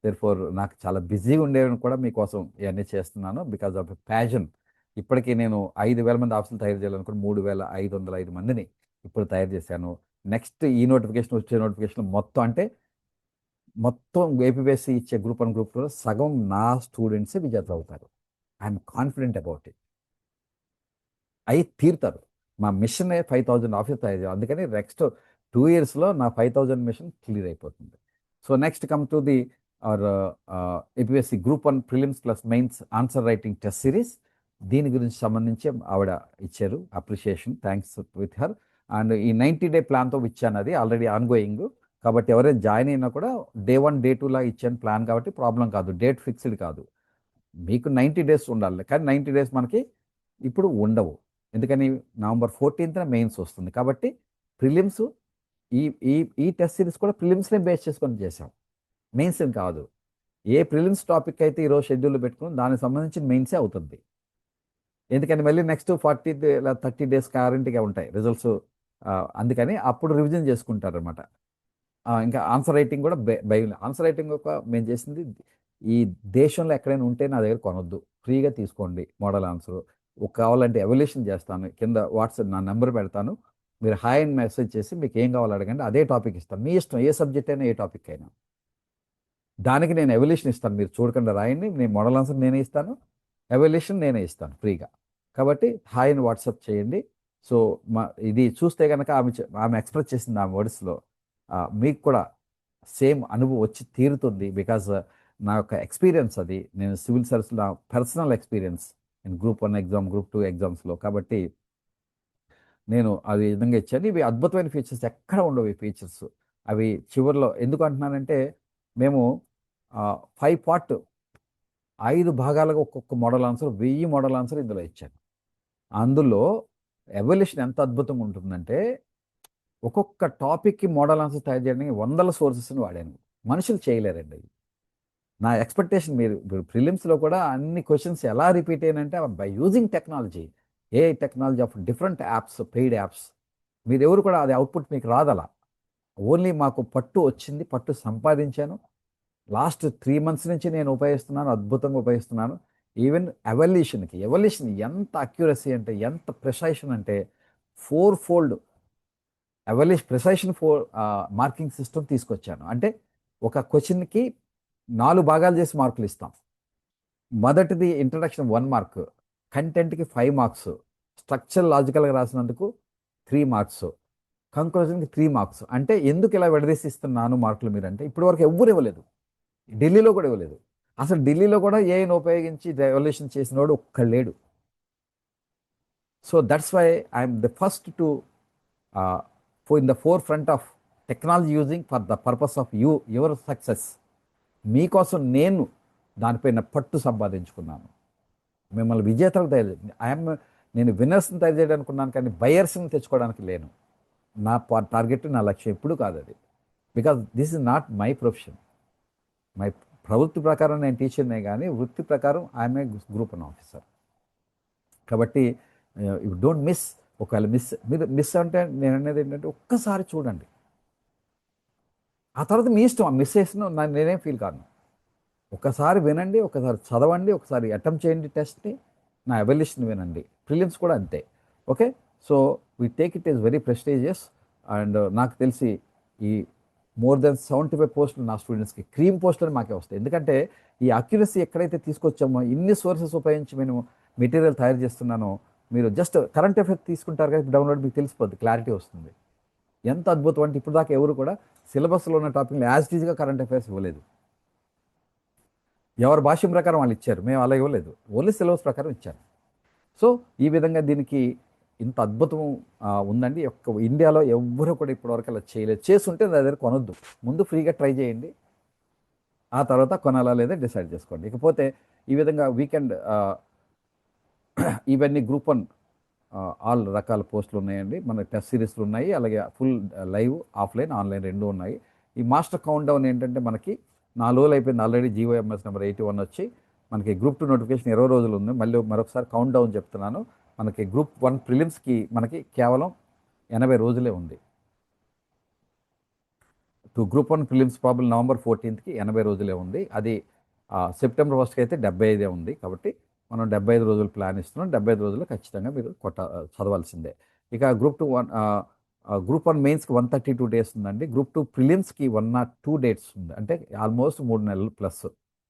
Therefore నాకు చాలా బిజీగా ఉండేవి కూడా మీకోసం ఇవన్నీ చేస్తున్నాను బికాజ్ ఆఫ్ ప్యాషన్. ఇప్పటికీ నేను 5,000 మంది ఆఫీసులు తయారు చేయాలనుకుని 3,505 మందిని ఇప్పుడు తయారు చేశాను. నెక్స్ట్ ఈ నోటిఫికేషన్ వచ్చే నోటిఫికేషన్ మొత్తం ఏపీఎస్సీ ఇచ్చే గ్రూప్ 1 గ్రూప్లో సగం నా స్టూడెంట్సే విజేతలు అవుతారు. I'm confident about it. అయి తీరుతారు. మా మిషన్ 5,000 ఆఫీస్ తయారు చేయాలి. అందుకని నెక్స్ట్ 2 yearsలో నా 5,000 మిషన్ క్లియర్ అయిపోతుంది. So next come to the APSC group 1 prelims plus mains answer writing test series. దీని గురించి సంబంధించి ఆవిడ ఇచ్చారు appreciation. Thanks with her. And ఈ 90-day ప్లాన్తో ఇచ్చాను, అది ఆల్రెడీ ఆన్గోయింగ్. కాబట్టి ఎవరైనా జాయిన్ అయినా కూడా Day 1 Day 2 లా ఇచ్చాను ప్లాన్, కాబట్టి ప్రాబ్లం కాదు. డేట్ ఫిక్స్డ్ కాదు, మీకు 90 days ఉండాలి. కానీ 90 days మనకి ఇప్పుడు ఉండవు. ఎందుకని నవంబర్ 14th మెయిన్స్ వస్తుంది. కాబట్టి ప్రిలిమ్స్ ఈ ఈ ఈ టెస్ట్ సిరీస్ కూడా ప్రిలిమ్స్నే బేస్ చేసుకొని చేసాం, మెయిన్స్ కాదు. ఏ ప్రిలిమ్స్ టాపిక్ అయితే ఈరోజు షెడ్యూల్ పెట్టుకుని దానికి సంబంధించిన మెయిన్సే అవుతుంది. ఎందుకని మళ్ళీ నెక్స్ట్ 40 లేదా 30 days గ్యారంటీగా ఉంటాయి రిజల్ట్స్. అందుకని అప్పుడు రివిజన్ చేసుకుంటారు అనమాట. ఇంకా ఆన్సర్ రైటింగ్ కూడా ఆన్సర్ రైటింగ్ మేము చేసింది ఈ దేశంలో ఎక్కడైనా ఉంటే నా దగ్గర కొనొద్దు, ఫ్రీగా తీసుకోండి మోడల్ ఆన్సర్. కావాలంటే ఎవల్యూషన్ చేస్తాను, కింద వాట్సాప్ నా నెంబర్ పెడతాను, మీరు హాయ్ అని మెసేజ్ చేసి మీకు ఏం కావాలో అడగండి, అదే టాపిక్ ఇస్తాను. మీ ఇష్టం, ఏ సబ్జెక్ట్ అయినా ఏ టాపిక్ అయినా. దానికి నేను ఎవల్యూషన్ ఇస్తాను, మీరు చూడకుండా రాయండి. నేను మోడల్ ఆన్సర్ నేనే ఇస్తాను, ఎవల్యూషన్ నేనే ఇస్తాను ఫ్రీగా. కాబట్టి హాయ్ అని వాట్సాప్ చేయండి. సో ఇది చూస్తే కనుక ఆమె ఎక్స్ప్రెస్ చేసింది ఆమె వర్డ్స్లో, మీకు కూడా సేమ్ అనుభవం వచ్చి తీరుతుంది. బికాజ్ నా యొక్క ఎక్స్పీరియన్స్ అది, నేను సివిల్ సర్వీస్లో నా పర్సనల్ ఎక్స్పీరియన్స్ నేను గ్రూప్ 1 ఎగ్జామ్, గ్రూప్ 2 ఎగ్జామ్స్లో. కాబట్టి నేను అది విధంగా ఇచ్చాను. ఇవి అద్భుతమైన ఫీచర్స్, ఎక్కడ ఉండవు ఈ ఫీచర్స్. అవి చివరిలో ఎందుకు అంటున్నానంటే, మేము 5 భాగాలుగా ఒక్కొక్క మోడల్ ఆన్సర్ 1000 మోడల్ ఆన్సర్ ఇందులో ఇచ్చాను. అందులో ఎవల్యూషన్ ఎంత అద్భుతంగా ఉంటుందంటే, ఒక్కొక్క టాపిక్కి మోడల్ ఆన్సర్ తయారు చేయడానికి వందల సోర్సెస్ని వాడాను. మనుషులు చేయలేరండి. నా ఎక్స్పెక్టేషన్ మీరు ప్రిలిమ్స్లో కూడా అన్ని క్వశ్చన్స్ ఎలా రిపీట్ అయినంటే by using technology, technology of different apps, paid apps. మీరు ఎవరు కూడా అది అవుట్పుట్ మీకు రాదలా. ఓన్లీ మాకు పట్టు వచ్చింది, పట్టు సంపాదించాను. లాస్ట్ 3 months నుంచి నేను ఉపయోగిస్తున్నాను, అద్భుతంగా ఉపయోగిస్తున్నాను. ఈవెన్ ఎవల్యూషన్ ఎంత అక్యురసీ అంటే, ఎంత ప్రిసైషన్ అంటే 4-fold ప్రిసైషన్ మార్కింగ్ సిస్టమ్ తీసుకొచ్చాను. అంటే ఒక క్వశ్చన్కి 4 భాగాలు చేసి మార్కులు ఇస్తాం. మొదటిది ఇంట్రడక్షన్ 1 mark, కంటెంట్కి 5 marks, స్ట్రక్చర్ లాజికల్గా రాసినందుకు 3 marks, కంక్లూజన్కి 3 marks. అంటే ఎందుకు ఇలా విడదీసి ఇస్తున్నాను మార్కులు మీరంటే, ఇప్పటి వరకు ఎవ్వరు ఇవ్వలేదు, ఢిల్లీలో కూడా ఇవ్వలేదు. అసలు ఢిల్లీలో కూడా ఏఐని ఉపయోగించి ఎవల్యూషన్ చేసినోడు ఒక్కడు లేడు. So that's why I'm the first to in the forefront of technology using for the purpose of your success. మీకోసం నేను దానిపైన పట్టు సంపాదించుకున్నాను. మిమ్మల్ని విజేతలు తయారు నేను విన్నర్స్ని తయారు చేయడానికి ఉన్నాను, కానీ బయర్స్ని తెచ్చుకోవడానికి లేను. నా టార్గెట్, నా లక్ష్యం ఎప్పుడు కాదు అది. Because this is not my profession. My ప్రవృత్తి ప్రకారం నేను టీచర్నే, కానీ వృత్తి ప్రకారం I'm a group one officer. కాబట్టి యూ డోంట్ మిస్. ఒకవేళ మీరు మిస్ అంటే నేను అనేది ఏంటంటే ఒక్కసారి చూడండి, ఆ తర్వాత మీ ఇష్టం. మిస్ చేసిన నేనేం ఫీల్ కాను. ఒకసారి వినండి, ఒకసారి చదవండి, ఒకసారి అటెంప్ట్ చేయండి టెస్ట్ని, నా ఎవల్యూషన్ వినండి. ప్రిలిమ్స్ కూడా అంతే. Okay, so we take it is very prestigious. And నాకు తెలిసి ఈ మోర్ దెన్ 75 పోస్టులు నా స్టూడెంట్స్కి క్రీమ్ పోస్టులు మాకే వస్తాయి. ఎందుకంటే ఈ అక్యురసీ ఎక్కడైతే తీసుకొచ్చామో, ఇన్ని సోర్సెస్ ఉపయోగించి నేను మెటీరియల్ తయారు చేస్తున్నానో, మీరు జస్ట్ కరెంట్ అఫైర్స్ తీసుకుంటారు కదా డౌన్లోడ్, మీకు తెలిసిపోద్ది, క్లారిటీ వస్తుంది. ఎంత అద్భుతం అంటే ఇప్పుడు దాకా ఎవరు కూడా సిలబస్లో ఉన్న టాపిక్ని యాజ్ టీజ్గా కరెంట్ అఫైర్స్ ఇవ్వలేదు. ఎవరి భాష్యం ప్రకారం వాళ్ళు ఇచ్చారు, మేము అలా ఇవ్వలేదు, ఓన్లీ సిలబస్ ప్రకారం ఇచ్చారు. సో ఈ విధంగా దీనికి ఇంత అద్భుతం ఉందండి. ఇండియాలో ఎవ్వరూ కూడా ఇప్పటివరకు అలా చేయలేదు. చేస్తుంటే నా దగ్గర కొనొద్దు, ముందు ఫ్రీగా ట్రై చేయండి, ఆ తర్వాత కొనాలా లేదా డిసైడ్ చేసుకోండి. ఇకపోతే ఈ విధంగా వీకెండ్ ఇవన్నీ గ్రూప్ వన్ ఆల్ రకాల పోస్టులు ఉన్నాయండి. మన టెస్ట్ సిరీస్లు ఉన్నాయి, అలాగే ఫుల్ లైవ్, ఆఫ్లైన్, ఆన్లైన్ రెండు ఉన్నాయి. ఈ మాస్టర్ కౌంట్ డౌన్ ఏంటంటే మనకి 4 రోజులు అయిపోయింది ఆల్రెడీ. జీఓఎంఎస్ నెంబర్ 81 వచ్చి మనకి గ్రూప్ 2 నోటిఫికేషన్ 20 రోజులు ఉంది. మళ్ళీ మరొకసారి కౌంట్ డౌన్ చెప్తున్నాను. మనకి గ్రూప్ 1 ప్రిలిమ్స్కి మనకి కేవలం 80 రోజులే ఉంది. గ్రూప్ 1 ప్రిలిమ్స్ ప్రాబ్లం నవంబర్ 14కి 80 రోజులే ఉంది. అది సెప్టెంబర్ 1కి అయితే 75 ఉంది. కాబట్టి మనం 75 రోజులు ప్లాన్ ఇస్తున్నాం. 75 రోజుల్లో ఖచ్చితంగా మీరు చదవాల్సిందే. ఇక గ్రూప్ 1 మెయిన్స్కి 132 డేస్ ఉందండి. గ్రూప్ 2 ప్రిలిమ్స్కి 102 డేట్స్ ఉంది. అంటే ఆల్మోస్ట్ 3 నెలలు ప్లస్,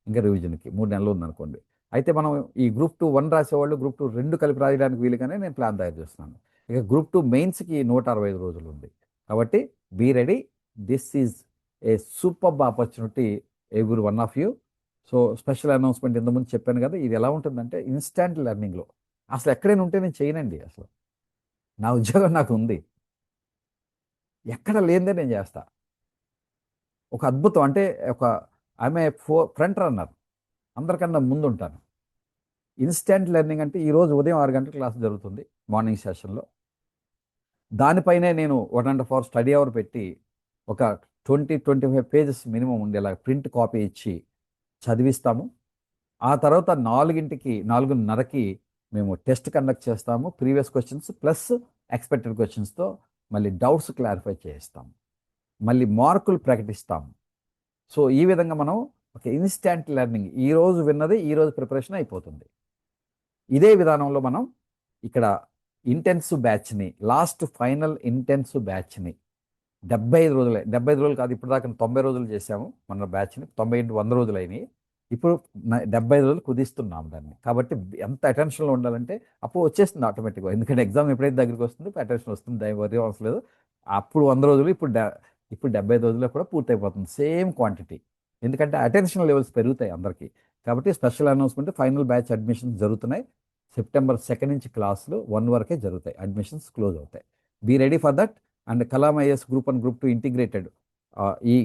ఇంకా రివిజన్కి 3 నెలలు ఉందనుకోండి. అయితే మనం ఈ గ్రూప్ 2 1 రాసేవాళ్ళు గ్రూప్ 2 2 కలిపి రాయడానికి వీలుగానే నేను ప్లాన్ తయారు చేస్తున్నాను. ఇక గ్రూప్ 2 మెయిన్స్కి 165 రోజులు ఉంది. కాబట్టి be ready. This is a super opportunity every one of you. So special announcement ఇంతకుముందు చెప్పాను కదా, ఇది ఎలా ఉంటుందంటే ఇన్స్టాంట్ లెర్నింగ్లో అసలు ఎక్కడైనా ఉంటే నేను చేయనండి. అసలు నా ఉద్యోగం నాకు ఉంది, ఎక్కడ లేనిదే నేను చేస్తా. ఒక అద్భుతం అంటే ఆమె ఫ్రంట్ రన్నర్, అందరికన్నా ముందు ఉంటాను. ఇన్స్టెంట్ లెర్నింగ్ అంటే ఈరోజు ఉదయం 6 గంటల క్లాస్ జరుగుతుంది మార్నింగ్ సెషన్లో. దానిపైనే నేను 1.5 అవర్ స్టడీ అవర్ పెట్టి ఒక 20-25 పేజెస్ మినిమం ఉండేలా ప్రింట్ కాపీ ఇచ్చి చదివిస్తాము. ఆ తర్వాత 4:30కి మేము టెస్ట్ కండక్ట్ చేస్తాము. ప్రీవియస్ క్వశ్చన్స్ ప్లస్ ఎక్స్పెక్టెడ్ క్వశ్చన్స్తో మళ్ళీ డౌట్స్ క్లారిఫై చేస్తాము, మళ్ళీ మార్కులు ప్రకటిస్తాము. సో ఈ విధంగా మనం ఒక ఇన్స్టాంట్ లెర్నింగ్, ఈరోజు విన్నది ఈరోజు ప్రిపరేషన్ అయిపోతుంది. ఇదే విధానంలో మనం ఇక్కడ ఇంటెన్సివ్ బ్యాచ్ని, లాస్ట్ ఫైనల్ ఇంటెన్సివ్ బ్యాచ్ని 75 రోజులే, 75 రోజులు కాదు, ఇప్పుడు దాకా 90 రోజులు చేసాము మన బ్యాచ్ని. 90 రోజులు అయినాయి. ఇప్పుడు 75 రోజులు కుదిస్తున్నాం దాన్ని. కాబట్టి ఎంత అటెన్షన్లో ఉండాలంటే అప్పుడు వచ్చేస్తుంది ఆటోమేటిక్గా. ఎందుకంటే ఎగ్జామ్ ఎప్పుడైతే దగ్గరికి వస్తుంది అటెన్షన్ వస్తుంది, దాని వరీ అవసరం లేదు. అప్పుడు 100 రోజులు, ఇప్పుడు 75 రోజుల్లో కూడా పూర్తయిపోతుంది సేమ్ క్వాంటిటీ. ఎందుకంటే అటెన్షన్ లెవెల్స్ పెరుగుతాయి అందరికీ. కాబట్టి special announcement, final batch admissions జరుగుతున్నాయి. సెప్టెంబర్ 2 నుంచి క్లాసులు 1 వరకే జరుగుతాయి, అడ్మిషన్స్ క్లోజ్ అవుతాయి. Be ready for that. And Kalam IAS group 1 group 2 integrated ఈ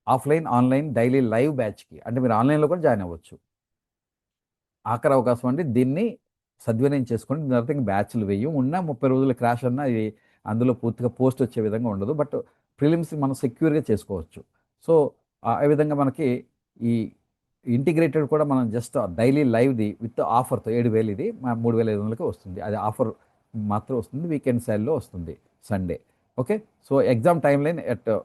ఆఫ్లైన్, ఆన్లైన్ డైలీ లైవ్ బ్యాచ్కి, అంటే మీరు ఆన్లైన్లో కూడా జాయిన్ అవ్వచ్చు. ఆఖరి అవకాశం అండి, దీన్ని సద్వినియోగం చేసుకోండి. తర్వాత ఇంక బ్యాచ్లు ఉన్న 30 రోజుల క్రాష్ అన్నా ఇది అందులో పూర్తిగా పోస్ట్ వచ్చే విధంగా ఉండదు. బట్ ప్రిలిమ్స్ మనం సెక్యూర్గా చేసుకోవచ్చు. సో ఆ విధంగా మనకి ఈ ఇంటిగ్రేటెడ్ కూడా మనం జస్ట్ డైలీ లైవ్ది విత్ ఆఫర్తో 7,000 ఇది 3,500కి వస్తుంది. అది ఆఫర్ మాత్రం వస్తుంది, వీకెండ్ సైడ్లో వస్తుంది Sunday. Okay, so exam time line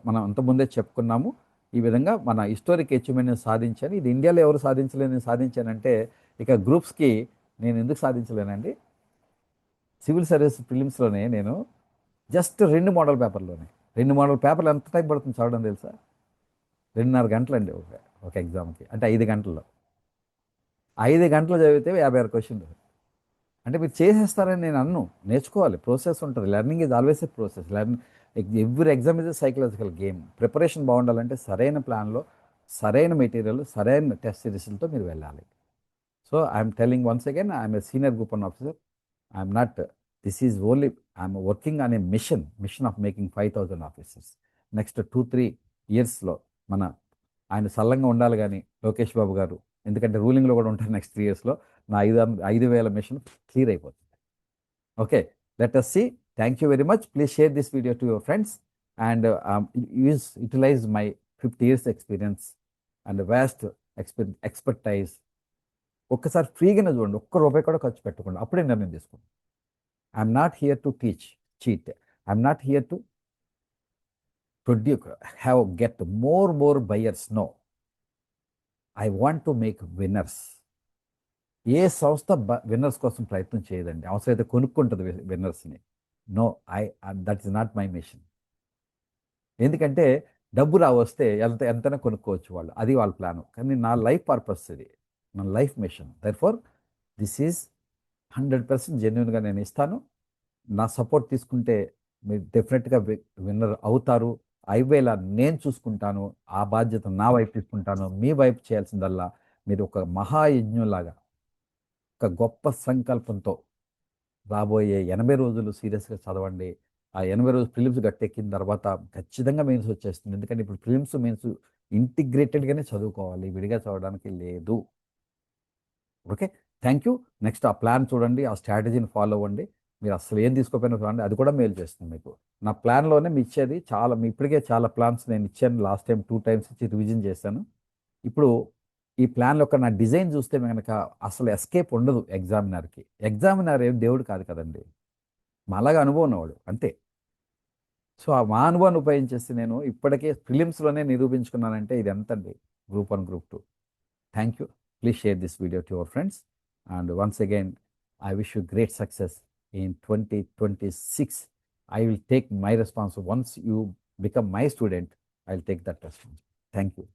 మనం అంతకుముందే చెప్పుకున్నాము. ఈ విధంగా మన హిస్టారిక్ అచీవ్మెంట్ సాధించాను. ఇది ఇండియాలో ఎవరు సాధించలేని సాధించానంటే, ఇక గ్రూప్స్కి నేను ఎందుకు సాధించలేనండి, సివిల్ సర్వీస్ ప్రిలిమ్స్లోనే నేను జస్ట్ 2 మోడల్ పేపర్లోనే 2 మోడల్ పేపర్లు ఎంత టైం పడుతుంది చదవడం తెలుసా? 2.5 గంటలండి ఒక ఎగ్జామ్కి. అంటే 5 గంటల్లో 5 గంటలు చదివితే 56 క్వశ్చన్లు. అంటే మీరు చేసేస్తారని నేను అన్ను, నేర్చుకోవాలి, ప్రాసెస్ ఉంటుంది. Learning is always a process. Every exam is a psychological game. Preparation బాగుండాలంటే సరైన ప్లాన్లో, సరైన మెటీరియల్, సరైన టెస్ట్ సిరీస్లతో మీరు వెళ్ళాలి. So I'm telling once again, I'm a senior group 1 officer. I'm not, this is only, I'm working on a machine of making 5,000 officers. Next 2-3 ఇయర్స్లో ఆయన సల్లంగా ఉండాలి కానీ లోకేష్ బాబు గారు, ఎందుకంటే రూలింగ్లో కూడా ఉంటారు నెక్స్ట్ 3 ఇయర్స్లో. నా 5,000 మిషన్ క్లియర్ అయిపోతుంది. Okay, let us see. Thank you very much. Please share this video to your friends and utilize my 50 years experience and vast expertise. ఒక్కసారి ఫ్రీగానే చూడండి, ఒక్క రూపాయి కూడా ఖర్చు పెట్టకుండా, అప్పుడే నిర్ణయం తీసుకోండి. I'm not here to teach cheat. I'm not here to get more buyers. No, I want to make winners. ఏ సంస్థ విన్నర్స్ కోసం ప్రయత్నం చేయదండి, అవసరమైతే కొనుక్కుంటుంది విన్నర్స్ని. No, that is not my mission. ఎందుకంటే డబ్బు వస్తే ఎంతైనా కొనుక్కోవచ్చు వాళ్ళు, అది వాళ్ళ ప్లాను. కానీ నా లైఫ్ పర్పస్ ఇది, నా life mission. Therefore this is 100% జెన్యున్గా నేను ఇస్తాను. నా సపోర్ట్ తీసుకుంటే మీరు డెఫినెట్గా విన్నర్ అవుతారు. 5,000 నేను చూసుకుంటాను, ఆ బాధ్యత నా వైపు తీసుకుంటాను. మీ వైపు చేయాల్సిందల్లా మీరు ఒక మహాయజ్ఞంలాగా, ఒక గొప్ప సంకల్పంతో రాబోయే 80 రోజులు సీరియస్గా చదవండి. ఆ 80 రోజులు ప్రిలిమ్స్ గట్టెక్కిన తర్వాత ఖచ్చితంగా మెయిన్స్ వచ్చేస్తుంది. ఎందుకంటే ఇప్పుడు ప్రిలిమ్స్ మెయిన్స్ ఇంటిగ్రేటెడ్గానే చదువుకోవాలి, విడిగా చదవడానికి లేదు. Okay, thank you. నెక్స్ట్ ఆ ప్లాన్ చూడండి, ఆ స్ట్రాటజీని ఫాలో అవ్వండి. మీరు అసలు ఏం తీసుకోపోయినా చూడండి, అది కూడా మేలు చేస్తుంది మీకు. నా ప్లాన్లోనే మీ ఇచ్చేది చాలా, మీ ఇప్పటికే చాలా ప్లాన్స్ నేను ఇచ్చాను. లాస్ట్ టైం 2 times ఇచ్చి రివిజన్ చేశాను. ఇప్పుడు ఈ ప్లాన్ యొక్క నా డిజైన్ చూస్తే కనుక అసలు ఎస్కేప్ ఉండదు ఎగ్జామినర్కి. ఎగ్జామినర్ ఏం దేవుడు కాదు కదండి, మాలాగా అనుభవం ఉన్నవాడు అంతే. సో ఆ మా అనుభవాన్ని ఉపయోగించేసి నేను ఇప్పటికే ప్రిలిమ్స్లోనే నిరూపించుకున్నానంటే ఇది ఎంతండి, Group 1, Group 2. Thank you. Please share this video to your friends. And once again, I wish you great success in 2026. I will take my responsibility. Once you become my student, I'll take that responsibility. Thank you.